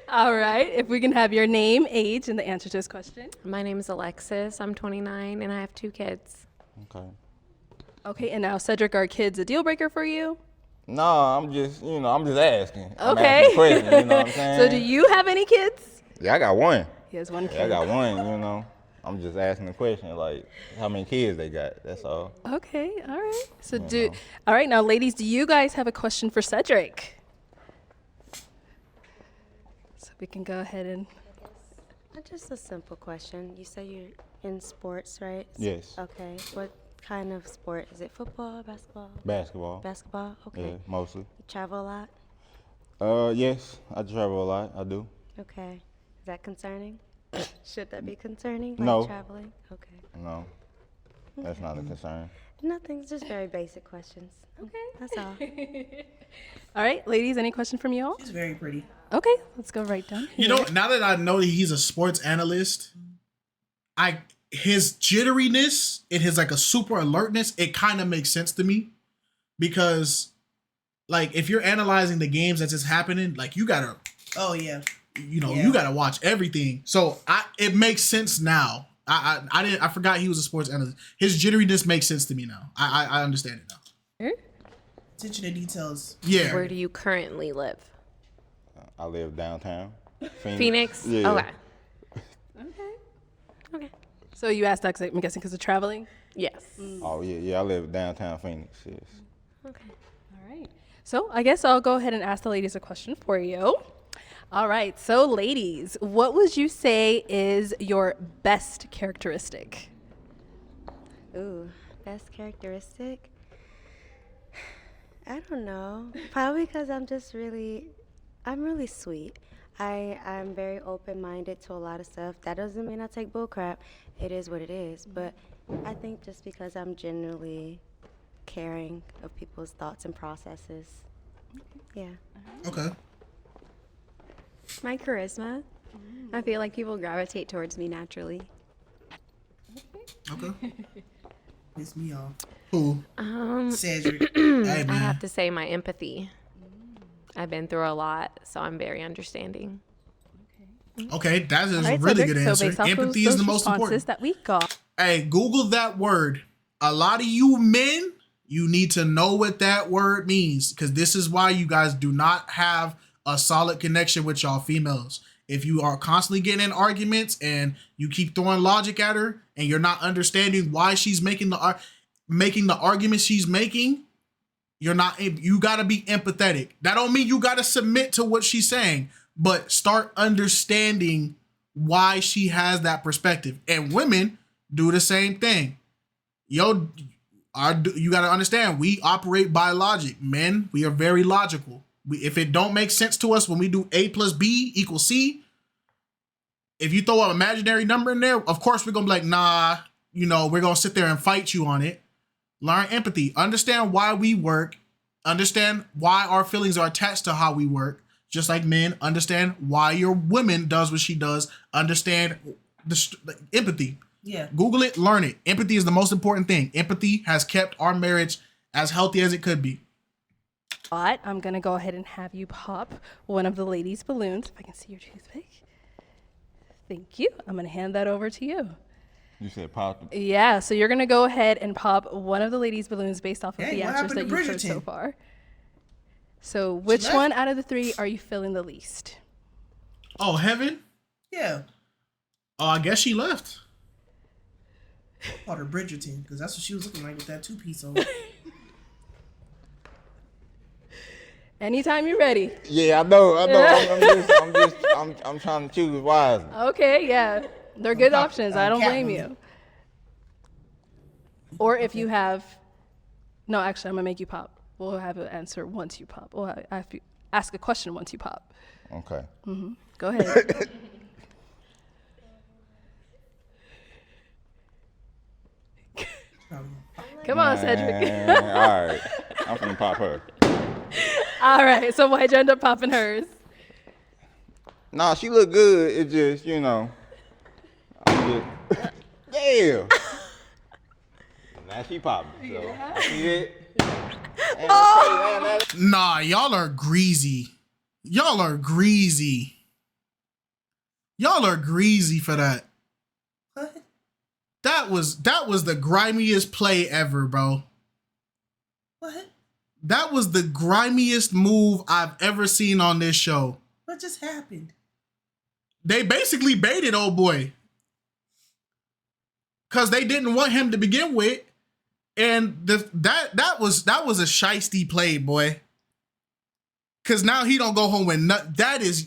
All right, if we can have your name, age, and the answer to this question. My name is Alexis. I'm 29 and I have 2 kids. Okay. Okay, and now Cedric, are kids a deal breaker for you? No, I'm just asking. I'm Okay. asking a question, you know what I'm saying? So do you have any kids? Yeah, I got 1. He has 1 kid. Yeah, I got 1, you know. I'm just asking the question, like, how many kids they got, that's all. Okay, all right. So all right, now ladies, do you guys have a question for Cedric? So we can go ahead and... Just a simple question. You say you're in sports, right? Yes. Okay. What kind of sport? Is it football, basketball? Basketball. Basketball? Okay. Yeah, mostly. You travel a lot? Yes, I travel a lot, I do. Okay. Is that concerning? Should that be concerning? Like No. traveling? Okay. No, that's not a concern. Nothing, just very basic questions. Okay. That's all. All right, ladies, any question from you all? She's very pretty. Okay, let's go right down here. You know, now that I know that he's a sports analyst, his jitteriness and his like a super alertness, it kind of makes sense to me because like if you're analyzing the games that's just happening, like you gotta you gotta watch everything. So it makes sense now. I forgot he was a sports analyst. His jitteriness makes sense to me now. I understand it now. Attention to details. Yeah. Where do you currently live? I live downtown. Phoenix? Yeah. Okay. Okay. So you asked that, 'cause I'm guessing because of traveling? Yes. Oh yeah, I live downtown Phoenix. Yes. Okay. All right. So I guess I'll go ahead and ask the ladies a question for you. All right. So ladies, what would you say is your best characteristic? Ooh, best characteristic? I don't know. Probably because I'm just really I'm really sweet. I'm very open-minded to a lot of stuff. That doesn't mean I take bull crap. It is what it is. But I think just because I'm genuinely caring of people's thoughts and processes. Yeah. Okay. My charisma. I feel like people gravitate towards me naturally. Okay. Piss me off. Who? Cedric. Hey, I man. have to say my empathy. I've been through a lot, so I'm very understanding. Okay, that is All a right, really Cedric, good so answer. based off Empathy those is the most responses important. that we got. Hey, Google that word. A lot of you men, you need to know what that word means, because this is why you guys do not have a solid connection with y'all females. If you are constantly getting in arguments and you keep throwing logic at her and you're not understanding why she's making the argument she's making, you got to be empathetic. That don't mean you got to submit to what she's saying, but start understanding why she has that perspective. And women do the same thing. You got to understand, we operate by logic. Men, we are very logical. If it don't make sense to us when we do A plus B equals C, if you throw an imaginary number in there, of course we're going to be like, nah, we're going to sit there and fight you on it. Learn empathy. Understand why we work. Understand why our feelings are attached to how we work. Just like men, understand why your woman does what she does. Understand the empathy. Yeah. Google it, learn it. Empathy is the most important thing. Empathy has kept our marriage as healthy as it could be. But I'm going to go ahead and have you pop one of the ladies' balloons. If I can see your toothpick. Thank you. I'm going to hand that over to you. You said pop. Yeah, so you're going to go ahead and pop one of the ladies' balloons based off of Hey, the what answers that happened to you've heard so Bridgerton? far. So which left? one out of the three are you feeling the least? Oh, Heaven? Yeah. Oh, I guess she left. Called her Bridgerton, because that's what she was looking like with that two-piece on. Anytime you're ready. Yeah, I know. I'm trying to choose wisely. Okay, yeah. They're good options. I don't blame you. Or if you have... No, actually, I'm going to make you pop. We'll have an answer once you pop. We'll have to ask a question once you pop. Okay. Mm-hmm. Go ahead. Come on, Cedric. All right. I'm finna pop her. All right, so why'd you end up popping hers? Nah, she look good. It just, I'm just, yeah. Now she popping. So, see it? Nah, y'all are greasy. Y'all are greasy. Y'all are greasy for that. What? That was the grimiest play ever, bro. What? That was the grimiest move I've ever seen on this show. What just happened? They basically baited old boy. Cause they didn't want him to begin with. And that was a shiesty play, boy. Cause now he don't go home with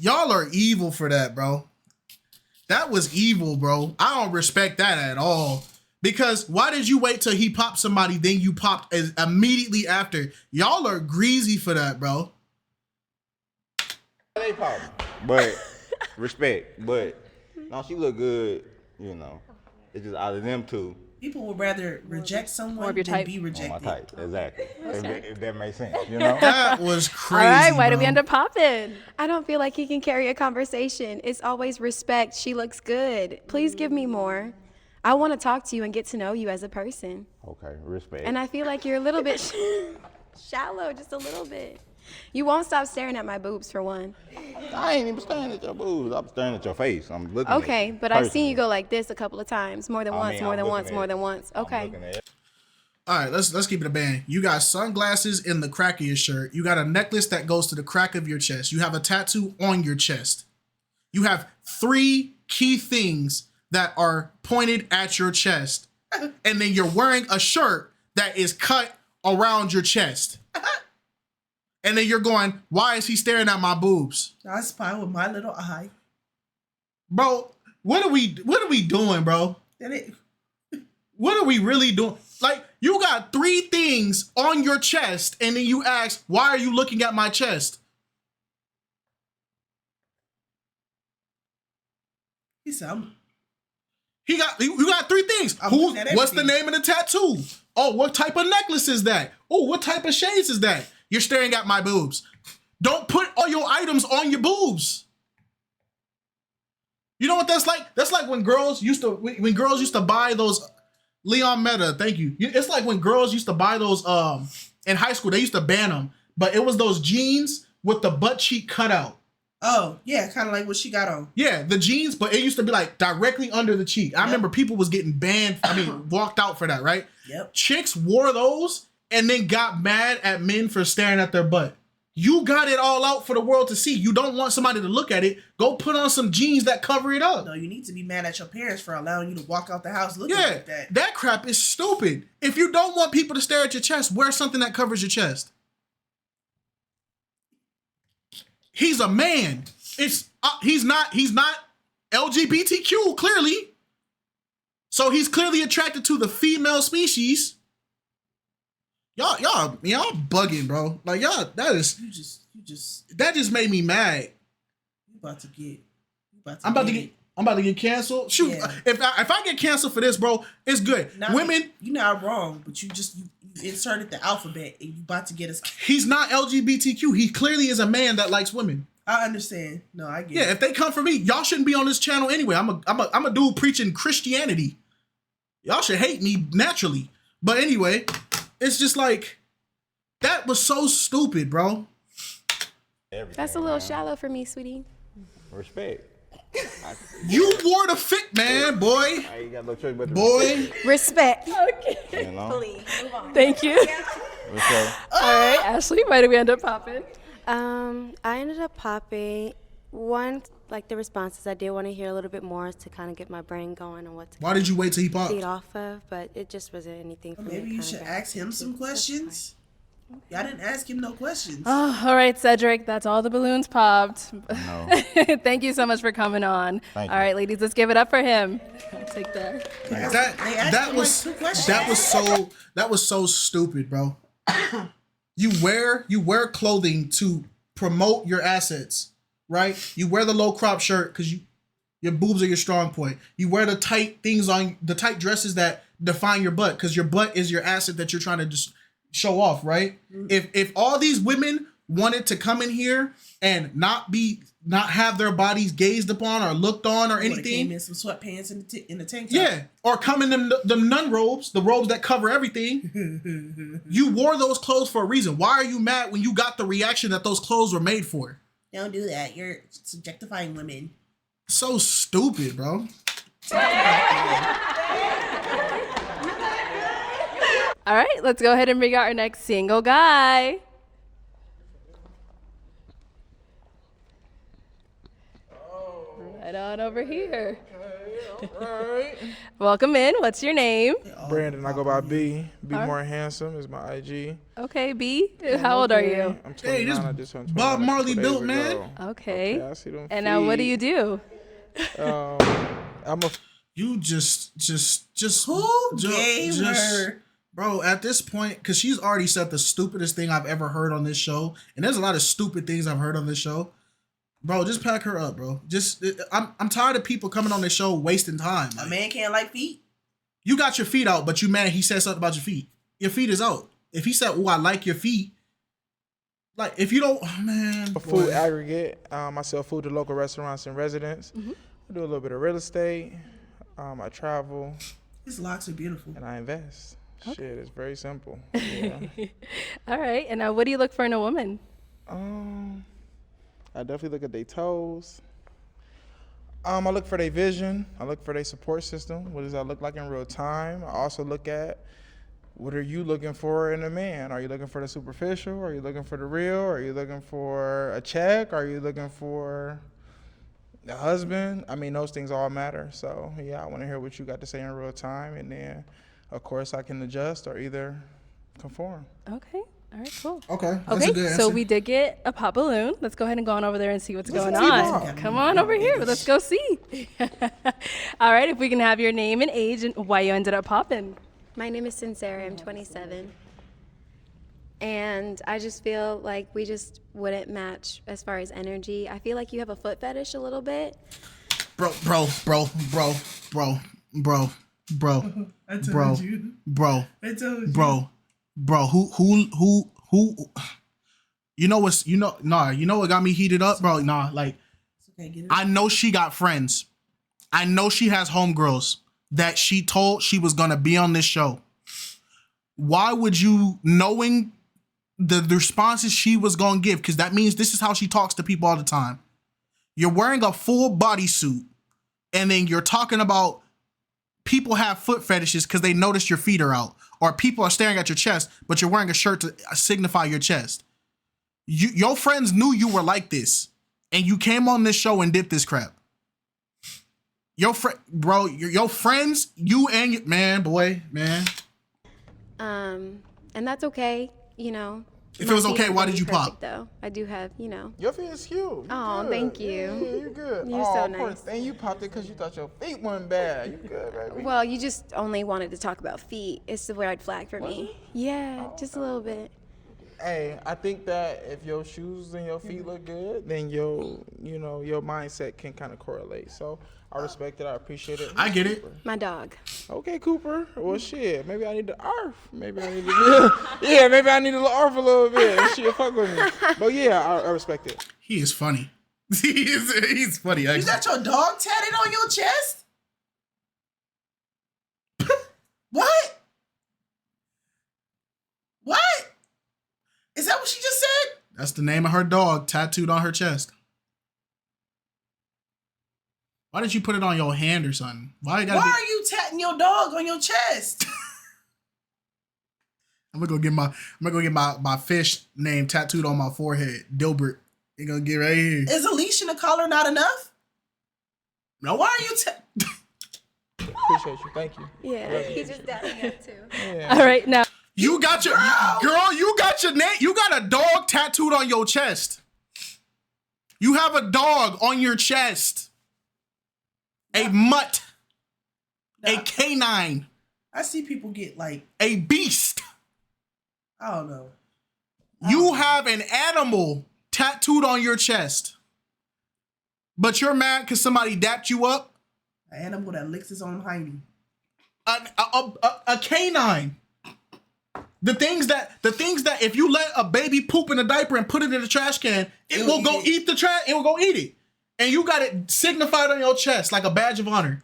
y'all are evil for that, bro. That was evil, bro. I don't respect that at all. Because why did you wait till he popped somebody, then you popped immediately after? Y'all are greasy for that, bro. They popping. But, respect. But, no, she look good, It's just out of them two. People would rather reject someone of your than type. be rejected. My type, exactly. Okay. If that makes sense, That was crazy. All right, why bro. did we end up popping? I don't feel like he can carry a conversation. It's always respect. She looks good. Please give me more. I want to talk to you and get to know you as a person. Okay, respect. And I feel like you're a little bit shallow, just a little bit. You won't stop staring at my boobs for one. I ain't even staring at your boobs. I'm staring at your face. I'm looking at Okay, you but I've seen personally. you go like this a couple of times, more than once, more than once, more than once. Okay. All right, let's keep it a band. You got sunglasses in the crack of your shirt. You got a necklace that goes to the crack of your chest. You have a tattoo on your chest. You have 3 key things that are pointed at your chest. And then you're wearing a shirt that is cut around your chest. And then you're going, why is he staring at my boobs? I spy with my little eye. Bro, what are we doing, bro? What are we really doing? Like, you got 3 things on your chest, and then you ask, why are you looking at my chest? He said, you got three things. What's the name of the tattoo? Oh, what type of necklace is that? Oh, what type of shades is that? You're staring at my boobs. Don't put all your items on your boobs. You know what that's like? That's like when girls used to buy those Leon Meta, thank you. It's like when girls used to buy those in high school, they used to ban them, but it was those jeans with the butt cheek cut out. Oh, yeah, kind of like what she got on. Yeah, the jeans, but it used to be like directly under the cheek. I remember people was getting banned, walked out for that, right? Yep. Chicks wore those and then got mad at men for staring at their butt. You got it all out for the world to see. You don't want somebody to look at it. Go put on some jeans that cover it up. No, you need to be mad at your parents for allowing you to walk out the house looking like that. That crap is stupid. If you don't want people to stare at your chest, wear something that covers your chest. He's a man. He's not LGBTQ, clearly. So he's clearly attracted to the female species. Y'all bugging, bro. Like y'all, that just made me mad. You about to get. I'm about to get canceled. Shoot, yeah. If I get canceled for this, bro, it's good. Women, you're not wrong, but you inserted the alphabet and you about to get us. He's not LGBTQ. He clearly is a man that likes women. I understand. No, I get it. Yeah, if they come for me, y'all shouldn't be on this channel anyway. I'm a dude preaching Christianity. Y'all should hate me naturally. But anyway, it's just like, that was so stupid, bro. That's a little shallow for me, sweetie. Respect. You wore the fit, man, boy. I ain't got no choice but to boy. Respect. Okay. You know? Please, move on. Thank you. Okay. All right, Ashley, why did we end up popping? I ended up popping one, like the responses. I did want to hear a little bit more to kind of get my brain going on what to. Why did you wait till he popped? Feed off of, but it just wasn't anything for me. Maybe you should ask him some questions. Y'all didn't ask him no questions. Oh, all right, Cedric. That's all the balloons popped. No. Thank you so much for coming on. Thank all you. right, ladies, let's give it up for him. I'll take that. That was so stupid, bro. You wear clothing to promote your assets, right? You wear the low crop shirt because your boobs are your strong point. You wear the tight dresses that define your butt because your butt is your asset that you're trying to just show off, right? If all these women wanted to come in here and not have their bodies gazed upon or looked on or anything, came in some sweatpants in the tank top. yeah, or come in the nun robes, the robes that cover everything. You wore those clothes for a reason. Why are you mad when you got the reaction that those clothes were made for? Don't do that. You're subjectifying women. So stupid, bro. All right, let's go ahead and bring out our next single guy. Right on over here. Right. Welcome in. What's your name? Brandon. I go by B. B All More Handsome is my IG. Okay, B. How old are you? I'm 29. This I just turned Bob 29 Marley 2 built, days man. ago. Okay. I see them And now what do you do? I'm a. You just Who gave her? Bro, at this point, because she's already said the stupidest thing I've ever heard on this show, and there's a lot of stupid things I've heard on this show. Bro, just pack her up, bro. I'm tired of people coming on this show wasting time. A man can't like feet. You got your feet out, but you mad he said something about your feet. Your feet is out. If he said, "Oh, I like your feet," like if you don't, oh, man. A food aggregate. I sell food to local restaurants and residents. Mm-hmm. I do a little bit of real estate. I travel. His locks are beautiful. And I invest. Okay. Shit, it's very simple. Yeah. All right. And now what do you look for in a woman? I definitely look at their toes. I look for their vision. I look for their support system. What does that look like in real time? I also look at what are you looking for in a man? Are you looking for the superficial? Are you looking for the real? Are you looking for a check? Are you looking for a husband? I mean, those things all matter. So, yeah, I want to hear what you got to say in real time. And then, of course, I can adjust or either conform. Okay. All right, cool. Okay. Okay, so we did get a pop balloon. Let's go ahead and go on over there and see what's going on. Come on over here. Let's go see. All right, if we can have your name and age and why you ended up popping. My name is Sincere. I'm 27. And I just feel like we just wouldn't match as far as energy. I feel like you have a foot fetish a little bit. bro. I told Bro, you. bro, I told you. bro. Who? You know what's you know what got me heated up, bro? Nah, like Okay, get it. I know she got friends. I know she has homegirls that she told she was gonna be on this show. Why would you, knowing the responses she was gonna give, because that means this is how she talks to people all the time. You're wearing a full bodysuit, and then you're talking about people have foot fetishes because they notice your feet are out, or people are staring at your chest, but you're wearing a shirt to signify your chest. Your friends knew you were like this, and you came on this show and did this crap. Your friends, you and your man. And that's okay, you know. If it was okay, why did you pop? Though I do have, you know. Your feet is cute. Oh, thank you. Yeah, you're good. You're so Of course. nice. And you popped it because you thought your feet weren't bad. You good, baby? Well, you just only wanted to talk about feet. It's the red flag for me. Yeah, just a little bit. Hey, I think that if your shoes and your feet look good, then your mindset can kind of correlate. So I respect it. I appreciate it. I get it. My dog. Okay, Cooper. Well, shit. Maybe I need to arf. Maybe I need to. Yeah, maybe I need to arf a little bit. Shit, fuck with me. But yeah, I respect it. He is funny. He's funny. You Actually. got your dog tatted on your chest? What? What? Is that what she just said? That's the name of her dog tattooed on her chest. Why did you put it on your hand or something? Why are you tatting your dog on your chest? I'm gonna go get my fish name tattooed on my forehead. Dilbert. You gonna get right here. Is a leash and a collar not enough? No. Why are you Appreciate you. Thank you. Yeah, he's just dabbing up too. Yeah. All right, now. You got your girl. You got your name. You got a dog tattooed on your chest. You have a dog on your chest. A mutt. A canine. I see people get like a beast. I don't know. You have an animal tattooed on your chest, but you're mad because somebody dapped you up. An animal that licks his own hiney. A canine. The things that if you let a baby poop in a diaper and put it in the trash can, it will go eat the trash. It will go eat it, and you got it signified on your chest like a badge of honor.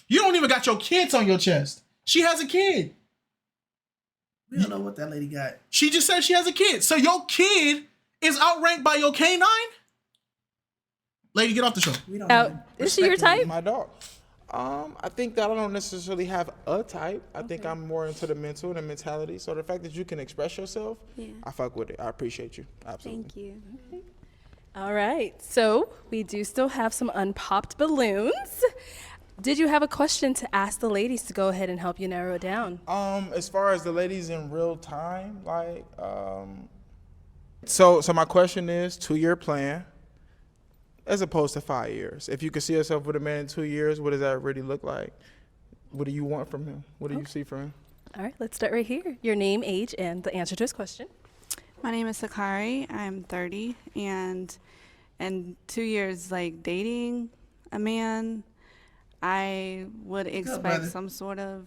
You don't even got your kids on your chest. She has a kid. We don't know what that lady got. She just said she has a kid. So your kid is outranked by your canine? Lady, get off the show. We don't know. Is she your type? My dog. I think that I don't necessarily have a type. I think I'm more into the mental and the mentality. So the fact that you can express yourself, I fuck with it. I appreciate you. Absolutely. Thank you. All right. So we do still have some unpopped balloons. Did you have a question to ask the ladies to go ahead and help you narrow it down? As far as the ladies in real time, like, so my question is 2-year plan as opposed to 5 years. If you could see yourself with a man in 2 years, what does that really look like? What do you want from him? What do you see from him? All right, let's start right here. Your name, age, and the answer to his question. My name is Sakari. I'm 30, and in 2 years, like dating a man, I would expect some sort of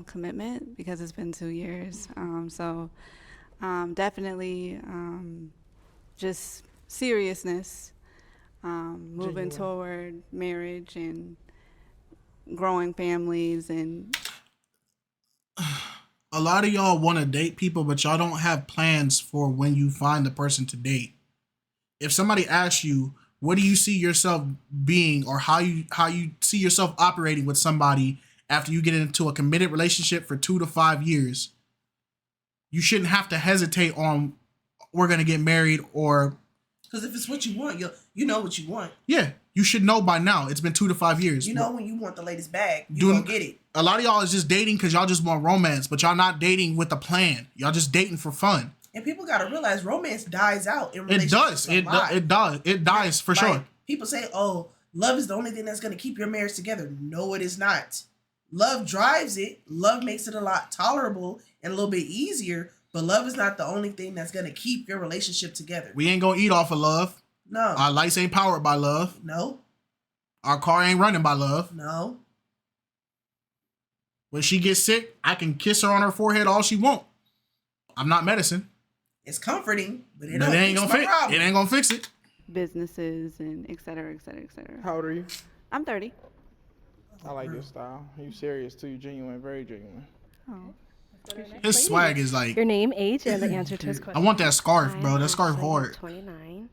commitment because it's been 2 years. So definitely just seriousness, moving toward marriage and growing families. And a lot of y'all want to date people, but y'all don't have plans for when you find the person to date. If somebody asks you, what do you see yourself being, or how you see yourself operating with somebody after you get into a committed relationship for 2 to 5 years, you shouldn't have to hesitate on we're gonna get married, or because if it's what you want, you know what you want. Yeah, you should know by now. It's been 2 to 5 years. You know when you want the latest bag, you gonna get it. A lot of y'all is just dating because y'all just want romance, but y'all not dating with a plan. Y'all just dating for fun. And people gotta realize romance dies out in It relationships. does. It does. It dies for sure. People say, "Oh, love is the only thing that's gonna keep your marriage together." No, it is not. Love drives it. Love makes it a lot tolerable and a little bit easier. But love is not the only thing that's gonna keep your relationship together. We ain't gonna eat off of love. No. Our lights ain't powered by love. No. Our car ain't running by love. No. When she gets sick, I can kiss her on her forehead all she want. I'm not medicine. It's comforting, but it ain't gonna fix it. It ain't gonna fix it. Businesses and et cetera, et cetera, et cetera. How old are you? I'm 30. I like your style. You serious too. You genuine, very genuine. Oh. His swag is like. Your name, age, and the answer to his question. I want that scarf, bro. That scarf actually hard. 29,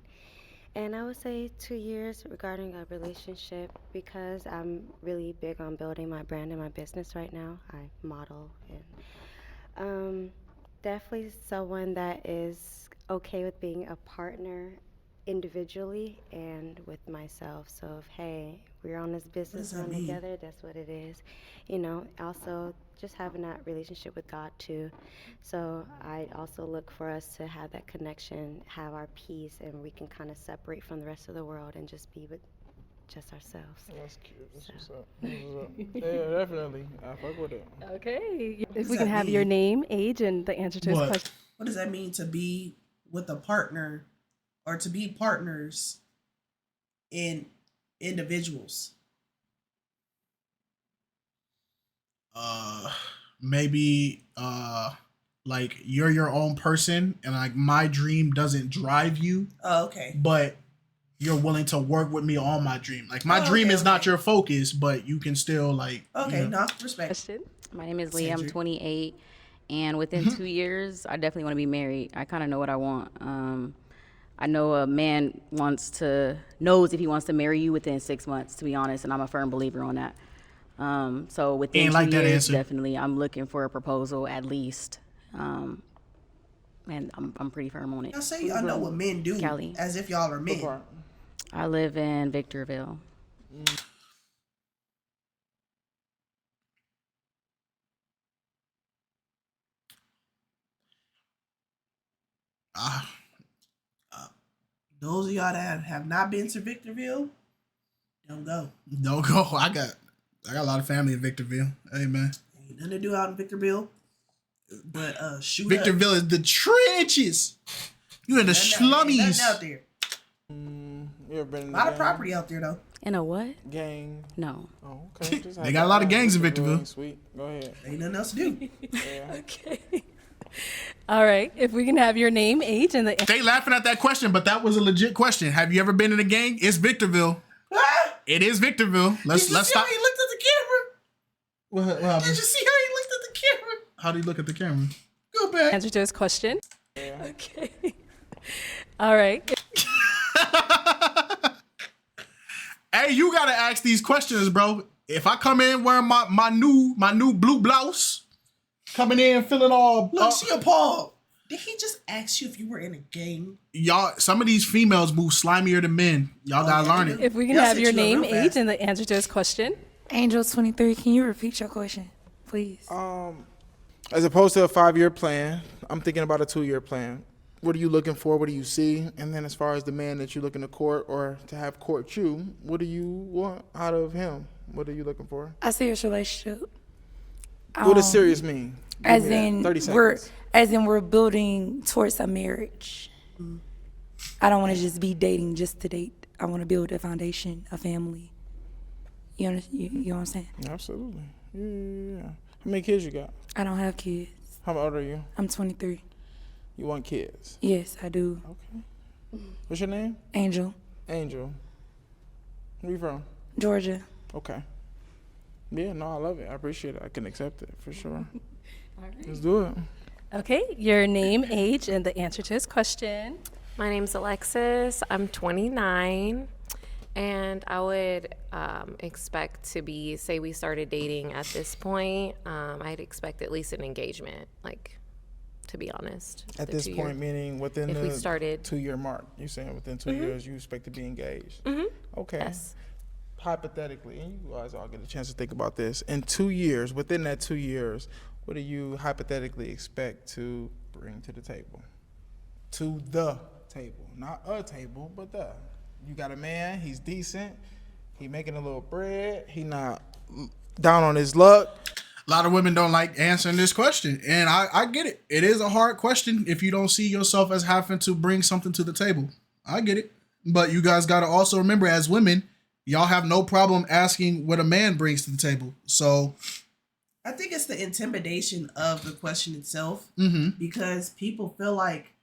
and I would say 2 years regarding a relationship because I'm really big on building my brand and my business right now. I model and definitely someone that is okay with being a partner individually and with myself. So if, hey, we're on this business run together, that's what it is. You know, also just having that relationship with God too. So I also look for us to have that connection, have our peace, and we can kind of separate from the rest of the world and just be with just ourselves. That's cute. That's what's up. That's what's up. Yeah, definitely. I fuck with it. Okay. If we can have your name, age, and the answer to his question. What does that mean to be with a partner or to be partners in individuals? Maybe like you're your own person and like my dream doesn't drive you. Oh, okay. But you're willing to work with me on my dream. Like my dream is not your focus, but you can still like. Okay, no, respect. My name is Leah. I'm 28, and within 2 years, I definitely want to be married. I kind of know what I want. I know a man knows if he wants to marry you within 6 months, to be honest, and I'm a firm believer on that. So within 2 years, definitely, I'm looking for a proposal at least, and I'm pretty firm on it. Y'all say y'all know what men do, Cali. as if y'all are men. I live in Victorville. Those of y'all that have not been to Victorville, don't go. Don't go. I got a lot of family in Victorville. Hey man. Ain't nothing to do out in Victorville. But shoot Victorville is the trenches. You in the slummies. Nothing out there. You ever been in a lot of property out there though. In a what? Gang. No. Oh, okay. They got a lot of gangs in Victorville. Sweet. Go ahead. Ain't nothing else to do. Okay. All right. If we can have your name, age, and the. They laughing at that question, but that was a legit question. Have you ever been in a gang? It's Victorville. It is Victorville. Let's Did you see stop. how he looked at the camera? What happened? Did you see how he looked at the camera? How do you look at the camera? Go back. Answer to his question. Okay. All right. Hey, you gotta ask these questions, bro. If I come in wearing my new blue blouse, coming in feeling all look, she appalled. Did he just ask you if you were in a gang? Y'all, some of these females move slimier than men. Y'all gotta learn it. If we can have your name, age, and the answer to his question. Angel 23, can you repeat your question, please? As opposed to a 5-year plan, I'm thinking about a 2-year plan. What are you looking for? What do you see? And then as far as the man that you're looking to court or to have court you, what do you want out of him? What are you looking for? I see your relationship. What does serious mean? As in 30 seconds. we're building towards a marriage. I don't want to just be dating just to date. I want to build a foundation, a family. You know what I'm saying? Absolutely. Yeah. How many kids you got? I don't have kids. How old are you? I'm 23. You want kids? Yes, I do. Okay. What's your name? Angel. Angel. Where you from? Georgia. Okay. Yeah, no, I love it. I appreciate it. I can accept it for sure. Let's do it. Okay, your name, age, and the answer to his question. My name's Alexis. I'm 29. And I would expect to be, say we started dating at this point, I'd expect at least an engagement, like, to be honest. At this point, meaning within if we started 2-year mark. You're saying within 2 years you expect to be engaged. Okay. Yes. Hypothetically, and you guys all get a chance to think about this. In 2 years, within that 2 years, what do you hypothetically expect to bring to the table? To the table. Not a table, but the. You got a man, he's decent, he making a little bread, he not down on his luck. A lot of women don't like answering this question, and I get it. It is a hard question if you don't see yourself as having to bring something to the table. I get it. But you guys got to also remember, as women, y'all have no problem asking what a man brings to the table. So I think it's the intimidation of the question itself, Mhm. because people feel like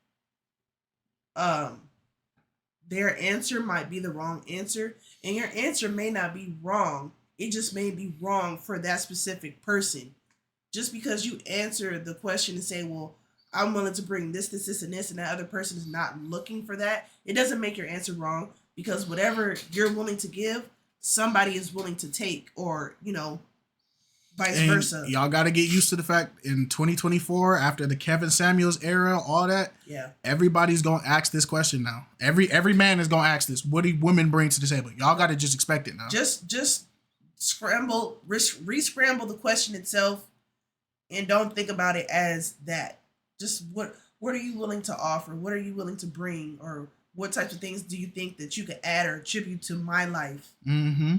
their answer might be the wrong answer, and your answer may not be wrong. It just may be wrong for that specific person. Just because you answer the question and say, well, I'm willing to bring this, and this, and that other person is not looking for that, it doesn't make your answer wrong, because whatever you're willing to give, somebody is willing to take, or, vice and versa. y'all got to get used to the fact in 2024, after the Kevin Samuels era, all that, Yeah. everybody's going to ask this question now. Every man is going to ask this. What do women bring to the table? Y'all got to just expect it now. Just re-scramble the question itself, and don't think about it as that. Just what are you willing to offer? What are you willing to bring? Or what types of things do you think that you could add or attribute to my life? Mm-hmm.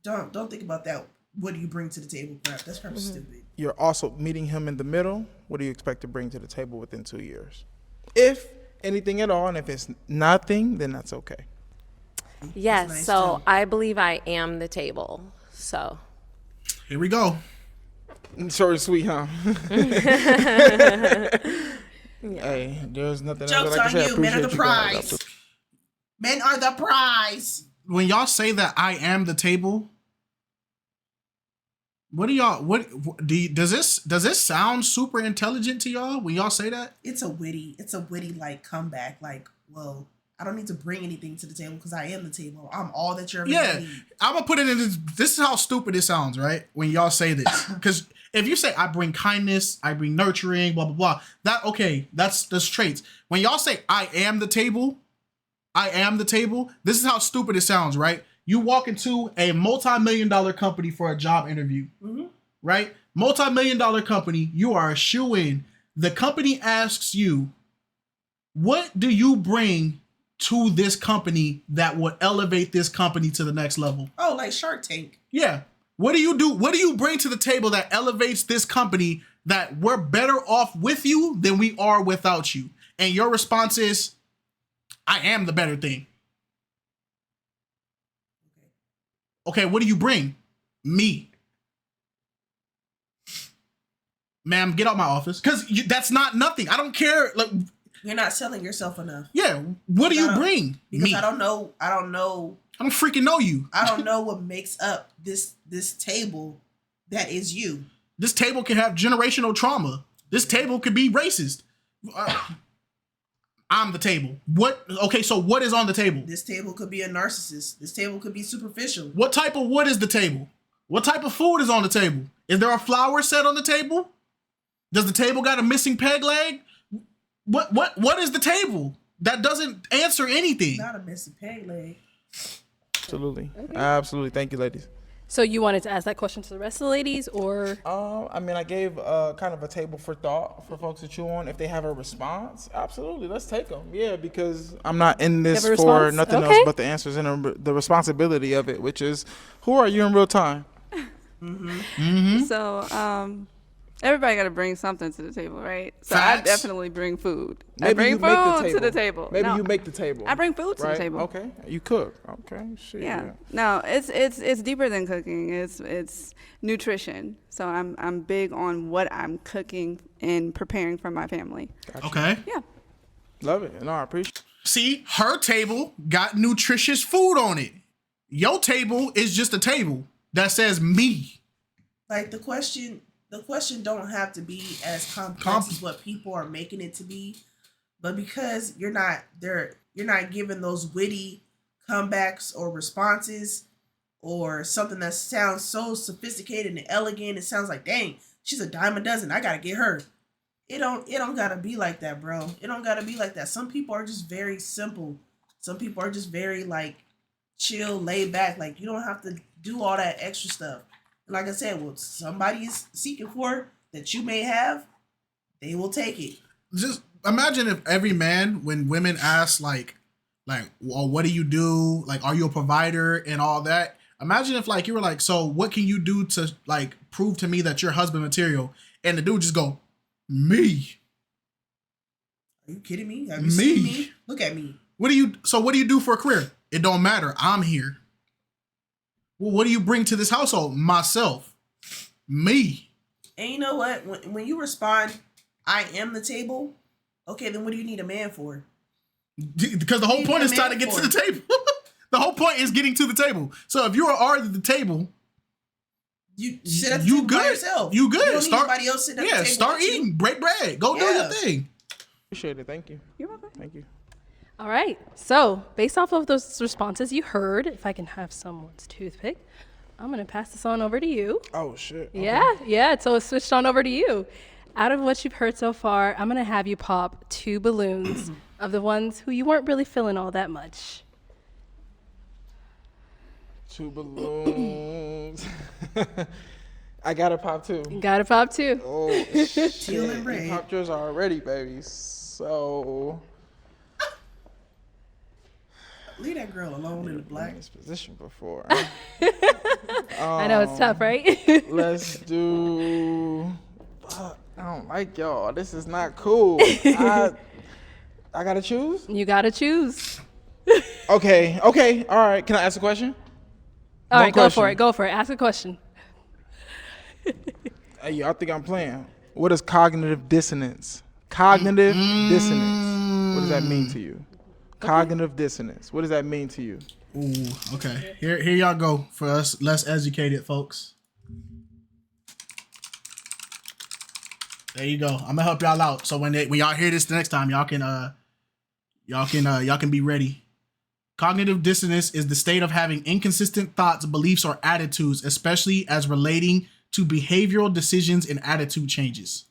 Don't think about that. What do you bring to the table? Crap. That's probably stupid. You're also meeting him in the middle. What do you expect to bring to the table within 2 years? If anything at all, and if it's nothing, then that's okay. Yes, nice so too. I believe I am the table. So Here we go. Short and sweet, huh? Hey, there's nothing Jokes else I on can say. you. Men are the Appreciate you guys. prize. Men are the prize. When y'all say that I am the table, what do y'all does this sound super intelligent to y'all when y'all say that? It's a witty like comeback. Like, well, I don't need to bring anything to the table because I am the table. I'm all that you're ever gonna need. I'm gonna put it in this is how stupid it sounds, right? When y'all say this. Because if you say I bring kindness, I bring nurturing, blah blah blah, that's traits. When y'all say I am the table, this is how stupid it sounds, right? You walk into a multi-million-dollar company for a job interview, right? Multi-million-dollar company, you are a shoo-in. The company asks you, what do you bring to this company that would elevate this company to the next level? Oh, like Shark Tank. Yeah. What do you do? What do you bring to the table that elevates this company that we're better off with you than we are without you? And your response is, I am the better thing. Okay, what do you bring? Me. Ma'am, get out my office. Because that's not nothing. I don't care. Like, you're not selling yourself enough. Yeah. What do you bring? Because Me. I don't know. I don't freaking know you. I don't know what makes up this table that is you. This table can have generational trauma. This table could be racist. I'm the table. What? Okay, so what is on the table? This table could be a narcissist. This table could be superficial. What type of wood is the table? What type of food is on the table? Is there a flower set on the table? Does the table got a missing peg leg? What is the table? That doesn't answer anything. Not a missing peg leg. Absolutely. Okay. Absolutely. Thank you, ladies. So you wanted to ask that question to the rest of the ladies, or? I mean, I gave kind of a table for thought for folks to chew on. If they have a response, absolutely, let's take them. Yeah, because I'm not in this for nothing else but the answers and the responsibility of it, which is, who are you in real time? So, everybody got to bring something to the table, right? So Facts. I definitely bring food. Maybe I bring you food make the to the table. Maybe No, you make the table. I bring food to the table. Okay, you cook. Okay, shit. Yeah. No, it's deeper than cooking. It's nutrition. So I'm big on what I'm cooking and preparing for my family. Gotcha. Okay. Yeah. Love it. No, I appreciate it. See, her table got nutritious food on it. Your table is just a table that says me. Like the question don't have to be as complex as what people are making it to be, but because you're not giving those witty comebacks or responses or something that sounds so sophisticated and elegant, it sounds like, dang, she's a dime a dozen, I gotta get her. It don't gotta be like that, bro. It don't gotta be like that. Some people are just very simple. Some people are just very like chill, laid back. Like you don't have to do all that extra stuff. Like I said, what somebody is seeking for that you may have, they will take it. Just imagine if every man, when women ask like, well, what do you do? Like, are you a provider and all that? Imagine if like you were like, so what can you do to like prove to me that you're husband material? And the dude just go, me. Are you kidding me? Have you seen me? Look at me. What do you do for a career? It don't matter. I'm here. Well, what do you bring to this household? Myself. Me. And you know what? When you respond, I am the table, okay, then what do you need a man for? Because the whole point is trying to get to the table. The whole point is getting to the table. So if you are already at the table, you sit at the table by yourself. You good. You don't need anybody else sitting at the table. Start eating. Break bread. Go do your thing. Appreciate it. Thank you. You're welcome. Thank you. All right. So based off of those responses you heard, if I can have someone's toothpick, I'm going to pass this on over to you. Oh, shit. Okay. Yeah. So it's switched on over to you. Out of what you've heard so far, I'm going to have you pop 2 balloons of the ones who you weren't really feeling all that much. 2 balloons. I gotta pop 2. Gotta pop 2. Oh, shit. Teal and red. You popped yours already, baby. So. Leave that girl alone in the black. In this position before. I know it's tough, right? Let's do. Fuck, I don't like y'all. This is not cool. I gotta choose? You gotta choose. Okay. All right. Can I ask a question? All right, go for it. Ask a question. Hey, y'all think I'm playing? What is cognitive dissonance? Cognitive dissonance. What does that mean to you? Cognitive dissonance. What does that mean to you? Ooh, okay. Here y'all go for us less educated folks. There you go. I'm gonna help y'all out. So when y'all hear this the next time, y'all can be ready. Cognitive dissonance is the state of having inconsistent thoughts, beliefs, or attitudes, especially as relating to behavioral decisions and attitude changes.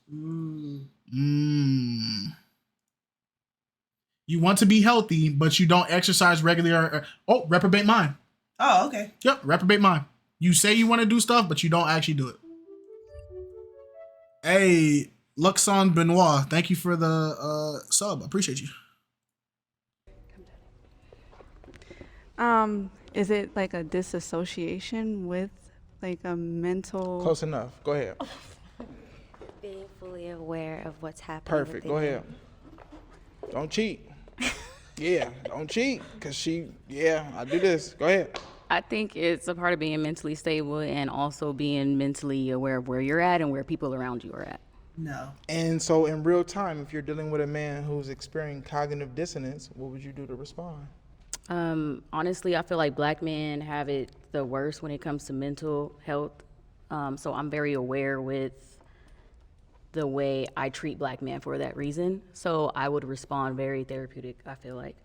You want to be healthy, but you don't exercise regularly. Reprobate mind. Oh, okay. Yep, reprobate mind. You say you want to do stuff, but you don't actually do it. Hey, Luxon Benoit, thank you for the sub. I appreciate you. Is it like a disassociation with like a mental? Close enough. Go ahead. Being fully aware of what's happening. Perfect. Go ahead. Don't cheat. Yeah, don't cheat. Cause I do this. Go ahead. I think it's a part of being mentally stable and also being mentally aware of where you're at and where people around you are at. No. And so in real time, if you're dealing with a man who's experiencing cognitive dissonance, what would you do to respond? Honestly, I feel like black men have it the worst when it comes to mental health. So I'm very aware with the way I treat black men for that reason. So I would respond very therapeutic, I feel like,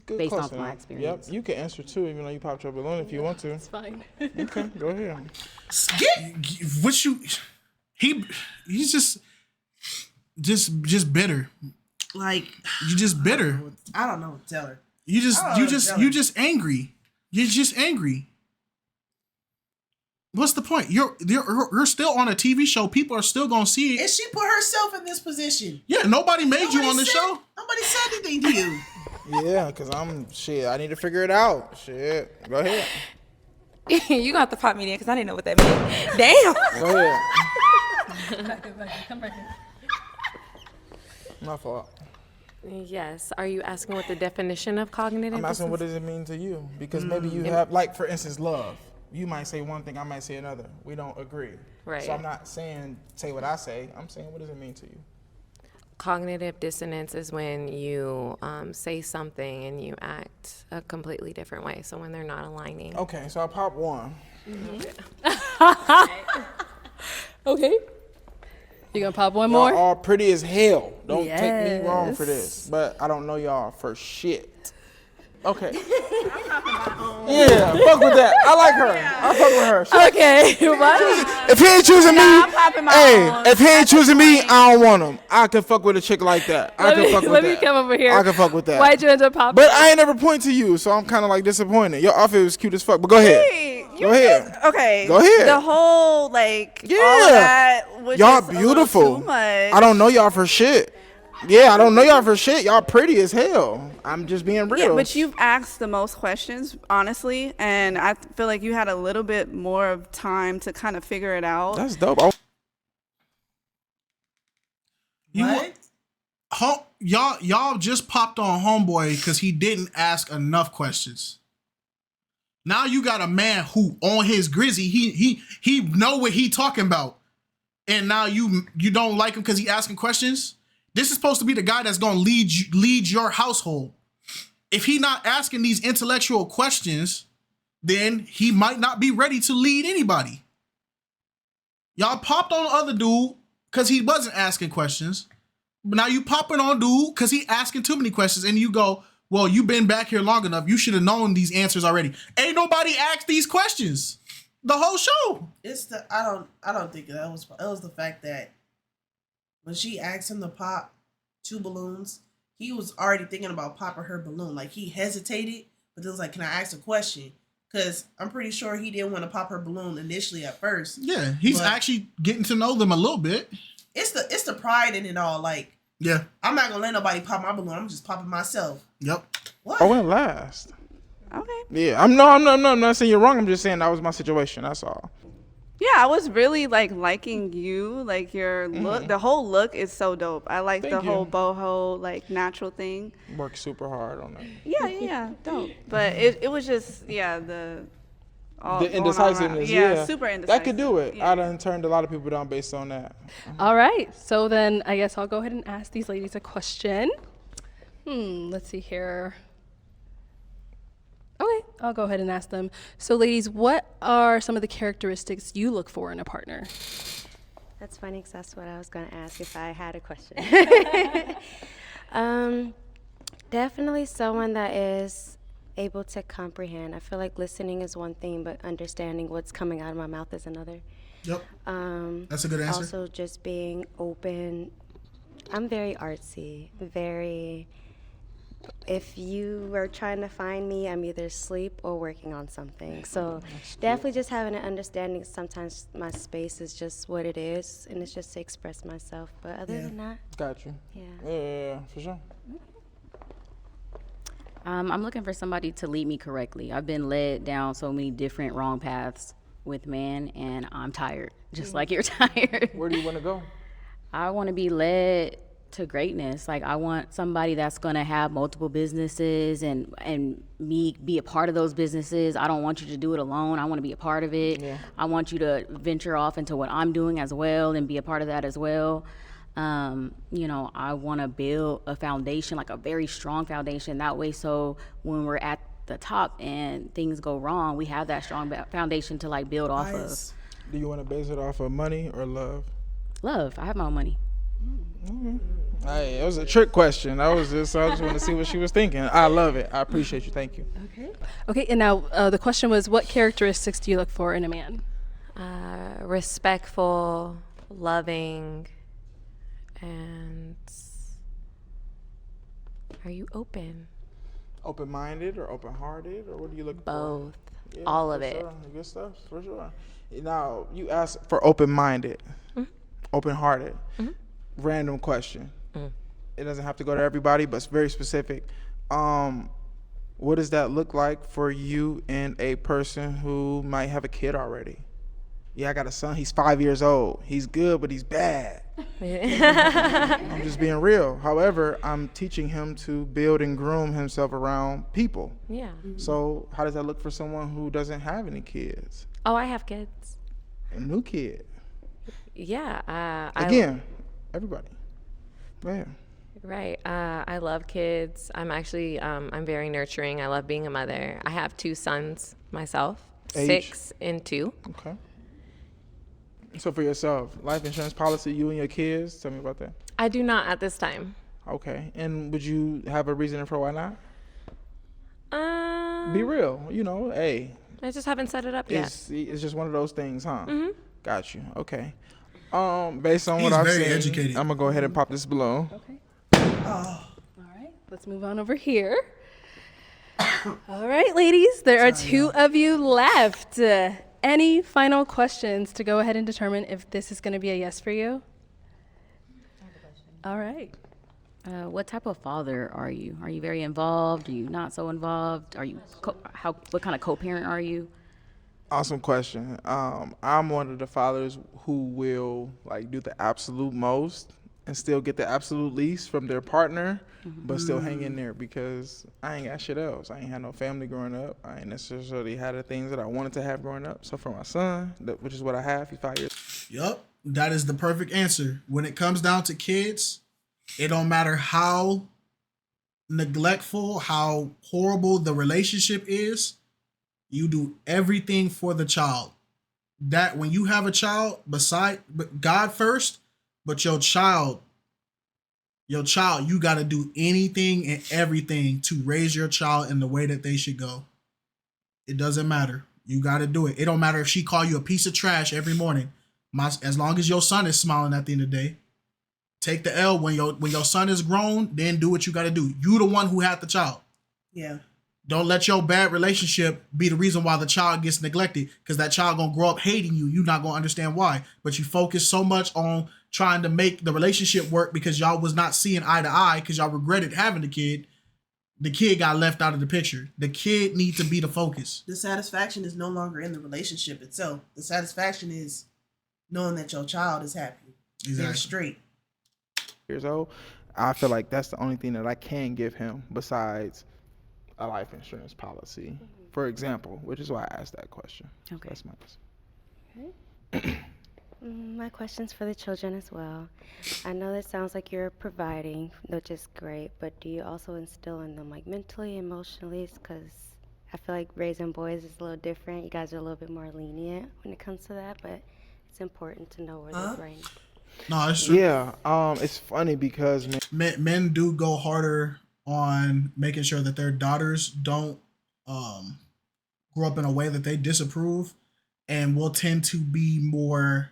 based off my experience. Yep, you can answer too, even though you popped your balloon if you want to. It's fine. Okay, go ahead. He's just bitter. Like, you just bitter. I don't know what to tell her. You just angry. You're just angry. What's the point? You're still on a TV show. People are still gonna see it. And she put herself in this position. Yeah, nobody made you on the show. Nobody said anything to you. Yeah, because I need to figure it out. Shit. Go ahead. You got to pop me in because I didn't know what that meant. Damn. Go ahead. Come back here. My fault. Yes. Are you asking what the definition of cognitive I'm asking what does it mean to you? Because maybe you have, like, for instance, love. You might say one thing, I might say another. We don't agree. Right. So I'm not saying say what I say. I'm saying what does it mean to you? Cognitive dissonance is when you say something and you act a completely different way. So when they're not aligning. Okay, so I pop one. Okay. You gonna pop one Y'all more? all pretty as hell. Don't take me wrong for this, but I don't know y'all for shit. Okay. Yeah, fuck with that. I like her. I fuck with her. Okay. What? If he ain't choosing me, I'm popping my own. if he ain't choosing me, I don't want him. I can fuck with a chick like that. I can fuck with Let that. me come over here. I can fuck with that. Why'd you end up popping? But I ain't never point to you, so I'm kind of like disappointed. Your outfit was cute as fuck, but go ahead. Go ahead. Okay. Go ahead. The whole all of Yeah. that was Y'all just beautiful. A little too much. I don't know y'all for shit. Yeah, I don't know y'all for shit. Y'all pretty as hell. I'm just being real. Yeah, but you've asked the most questions, honestly, and I feel like you had a little bit more of time to kind of figure it out. That's dope. Y'all just popped on homeboy because he didn't ask enough questions. Now you got a man who on his grizzy, he know what he talking about. And now you don't like him because he asking questions. This is supposed to be the guy that's gonna lead your household. If he not asking these intellectual questions, then he might not be ready to lead anybody. Y'all popped on the other dude because he wasn't asking questions. But now you popping on dude because he asking too many questions, and you go, well, you've been back here long enough. You should have known these answers already. Ain't nobody asked these questions the whole show. It's the I don't think that was it was the fact that when she asked him to pop 2 balloons, he was already thinking about popping her balloon. Like he hesitated, but it was like, can I ask a question? Because I'm pretty sure he didn't want to pop her balloon initially at first. Yeah, he's actually getting to know them a little bit. It's the pride in it all. Like, yeah, I'm not gonna let nobody pop my balloon. I'm just popping myself. Yep. What? I went last. Okay. Yeah, I'm not saying you're wrong. I'm just saying that was my situation. That's all. Yeah, I was really like liking you, like your look. The whole look is so dope. I like the whole boho, like natural thing. Worked super hard on that. Yeah, dope. But it was just the indecisiveness. Yeah, super indecisive. That could do it. I done turned a lot of people down based on that. All right. So then I guess I'll go ahead and ask these ladies a question. Let's see here. Okay, I'll go ahead and ask them. So ladies, what are some of the characteristics you look for in a partner? That's funny because that's what I was going to ask if I had a question. Definitely someone that is able to comprehend. I feel like listening is one thing, but understanding what's coming out of my mouth is another. Yep. That's a good answer. Also just being open. I'm very artsy, if you are trying to find me, I'm either asleep or working on something. So definitely just having an understanding. Sometimes my space is just what it is, and it's just to express myself. But other than that, got you. Yeah, for sure. I'm looking for somebody to lead me correctly. I've been led down so many different wrong paths with men, and I'm tired, just like you're tired. Where do you want to go? I want to be led to greatness. Like I want somebody that's gonna have multiple businesses and me be a part of those businesses. I don't want you to do it alone. I want to be a part of it. Yeah. I want you to venture off into what I'm doing as well and be a part of that as well. I want to build a foundation, like a very strong foundation. That way, so when we're at the top and things go wrong, we have that strong foundation to like build off of. Do you want to base it off of money or love? Love. I have my own money. Hey, it was a trick question. I just want to see what she was thinking. I love it. I appreciate you. Thank you. Okay, and now the question was, what characteristics do you look for in a man? Respectful, loving, and are you open? Open-minded or open-hearted, or what do you look for? Both. All of it. Sure. Good stuff, for sure. Now, you asked for open-minded, open-hearted. Random question. It doesn't have to go to everybody, but it's very specific. What does that look like for you and a person who might have a kid already? Yeah, I got a son. He's 5 years old. He's good, but he's bad. I'm just being real. However, I'm teaching him to build and groom himself around people. Yeah. So how does that look for someone who doesn't have any kids? Oh, I have kids. A new kid. Yeah. Everybody. Yeah. Right. I love kids. I'm actually, I'm very nurturing. I love being a mother. I have 2 sons myself, Age? 6 and 2. Okay. So for yourself, life insurance policy, you and your kids, tell me about that. I do not at this time. Okay. And would you have a reason for why not? Be real. Hey. I just haven't set it up yet. It's just one of those things, huh? Mm-hmm. Got you. Okay. Based on what I've seen, educated. I'm gonna go ahead and pop this balloon. Okay. All right, let's move on over here. All right, ladies, there are 2 of you left. Any final questions to go ahead and determine if this is going to be a yes for you? I have a question. All right. What type of father are you? Are you very involved? Are you not so involved? Are you what kind of co-parent are you? Awesome question. I'm one of the fathers who will do the absolute most and still get the absolute least from their partner, but still hang in there because I ain't got shit else. I ain't had no family growing up. I ain't necessarily had the things that I wanted to have growing up. So for my son, which is what I have, he's 5 years. Yup, that is the perfect answer. When it comes down to kids, it don't matter how neglectful, how horrible the relationship is, you do everything for the child. That when you have a child, but God first, but your child, you got to do anything and everything to raise your child in the way that they should go. It doesn't matter. You got to do it. It don't matter if she call you a piece of trash every morning. As long as your son is smiling at the end of the day. Take the L when your son is grown, then do what you got to do. You the one who had the child. Yeah. Don't let your bad relationship be the reason why the child gets neglected, because that child going to grow up hating you. You're not going to understand why. But you focus so much on trying to make the relationship work because y'all was not seeing eye to eye because y'all regretted having the kid. The kid got left out of the picture. The kid needs to be the focus. The satisfaction is no longer in the relationship itself. The satisfaction is knowing that your child is happy. Exactly. They're straight. Years old, I feel like that's the only thing that I can give him besides a life insurance policy, for example, which is why I asked that question. Okay. That's my answer. My question's for the children as well. I know that sounds like you're providing, which is great, but do you also instill in them like mentally, emotionally? Because I feel like raising boys is a little different. You guys are a little bit more lenient when it comes to that, but it's important to know where their brain. No, it's true. Yeah, it's funny because men do go harder on making sure that their daughters don't grow up in a way that they disapprove, and will tend to be more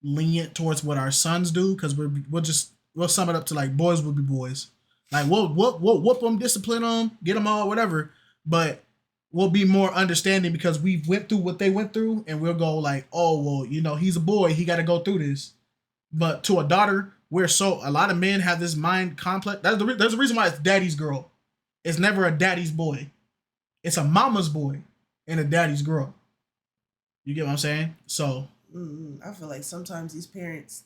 lenient towards what our sons do, because we'll sum it up to like boys will be boys. Like we'll whoop them, discipline them, get them all, whatever, but we'll be more understanding because we went through what they went through, and we'll go like, oh well, he's a boy, he got to go through this. But to a daughter, a lot of men have this mind complex. There's a reason why it's daddy's girl. It's never a daddy's boy. It's a mama's boy and a daddy's girl. You get what I'm saying? So I feel like sometimes these parents,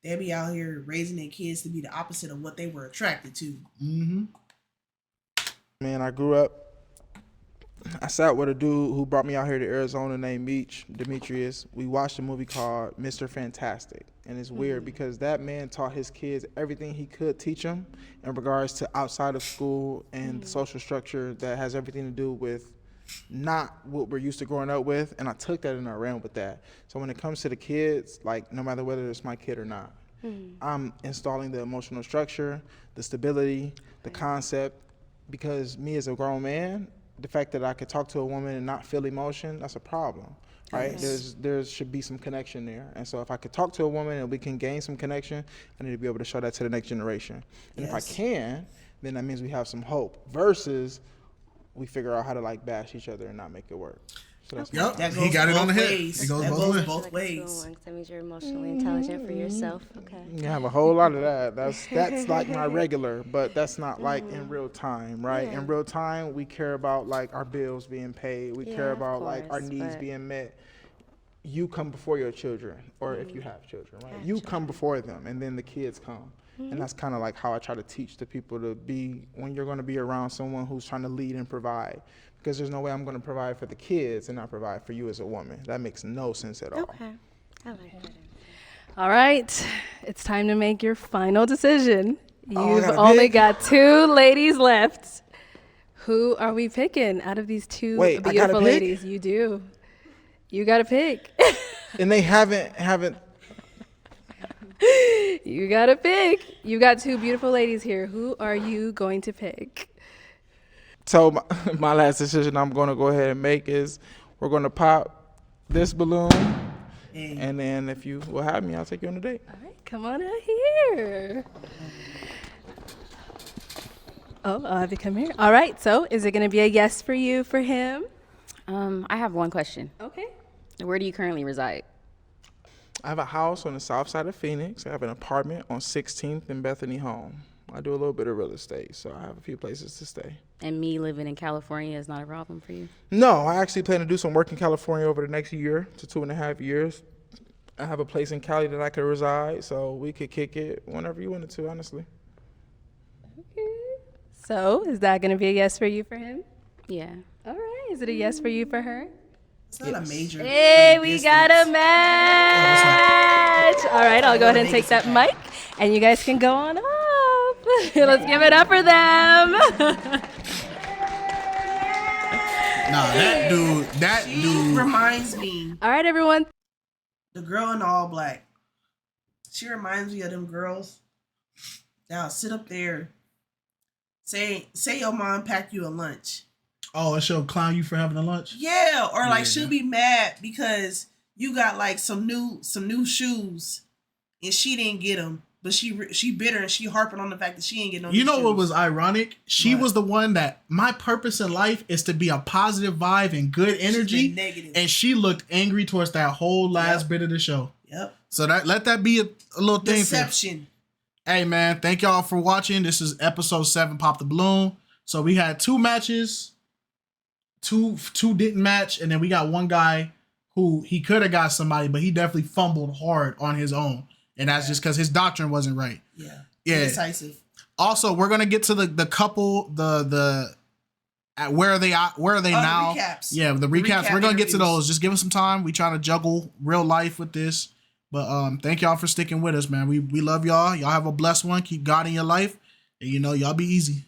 they be out here raising their kids to be the opposite of what they were attracted to. Mm-hmm. Man, I grew up. I sat with a dude who brought me out here to Arizona named Demetrius. We watched a movie called Mr. Fantastic. And it's weird because that man taught his kids everything he could teach them in regards to outside of school and the social structure that has everything to do with not what we're used to growing up with. And I took that and I ran with that. So when it comes to the kids, like no matter whether it's my kid or not, I'm installing the emotional structure, the stability, the concept, because me as a grown man, the fact that I could talk to a woman and not feel emotion, that's a problem, right? Yes. There should be some connection there. And so if I could talk to a woman and we can gain some connection, I need to be able to show that to the next generation. And if I can, then that means we have some hope versus we figure out how to like bash each other and not make it work. So that's he got it on the head. It goes both ways. That means you're emotionally intelligent for yourself. Okay. You have a whole lot of that. That's like my regular, but that's not like in real time, right? Yeah. In real time, we care about like our bills being paid. We care about like our course, needs being met. You come before your children, or if you have children, right? You come before them, and then the kids come. And that's kind of like how I try to teach the people to be when you're going to be around someone who's trying to lead and provide. Because there's no way I'm going to provide for the kids and not provide for you as a woman. That makes no sense at all. Okay. I like that. All right. It's time to make your final decision. Oh, You've only got 2 ladies left. Who are we picking out of these 2 beautiful ladies? You do. You got to pick. And they haven't. You got to pick. You got 2 beautiful ladies here. Who are you going to pick? So my last decision I'm going to go ahead and make is we're going to pop this balloon. And then if you will have me, I'll take you on a date. All right. Come on out here. Oh, I'll have you come here. All right. So is it going to be a yes for you for him? I have one question. Okay. Where do you currently reside? I have a house on the south side of Phoenix. I have an apartment on 16th in Bethany Home. I do a little bit of real estate, so I have a few places to stay. And me living in California is not a problem for you? No, I actually plan to do some work in California over the next year to 2.5 years. I have a place in Cali that I could reside, so we could kick it whenever you wanted to, honestly. So, is that going to be a yes for you for him? Yeah. All right. Is it a yes for you for her? It's not a major. Hey, we got a match. All right, I'll go ahead and take that mic, and you guys can go on up. Let's give it up for them. Nah, that dude reminds me. All right, everyone. The girl in all black. She reminds me of them girls. Now sit up there. Say your mom packed you a lunch. Oh, and she'll clown you for having a lunch? Yeah, or like she'll be mad because you got like some new shoes and she didn't get them. But she bitter and she harping on the fact that she ain't getting no. You know shoes. what was ironic? She was the one that my purpose in life is to be a positive vibe and good energy. Negative. And she looked angry towards that whole last bit of the show. Yep. So let that be a little thing. Deception. Hey man, thank y'all for watching. This is episode 7, Pop the Balloon. So we had 2 matches. Two didn't match, and then we got one guy who he could have got somebody, but he definitely fumbled hard on his own. And that's just because his doctrine wasn't right. Yeah. Indecisive. Also, we're gonna get to the couple, the where are they now? Recaps. Yeah, the recaps. We're gonna get to those. Just give us some time. We trying to juggle real life with this. But thank y'all for sticking with us, man. We love y'all. Y'all have a blessed one. Keep God in your life. And y'all be easy.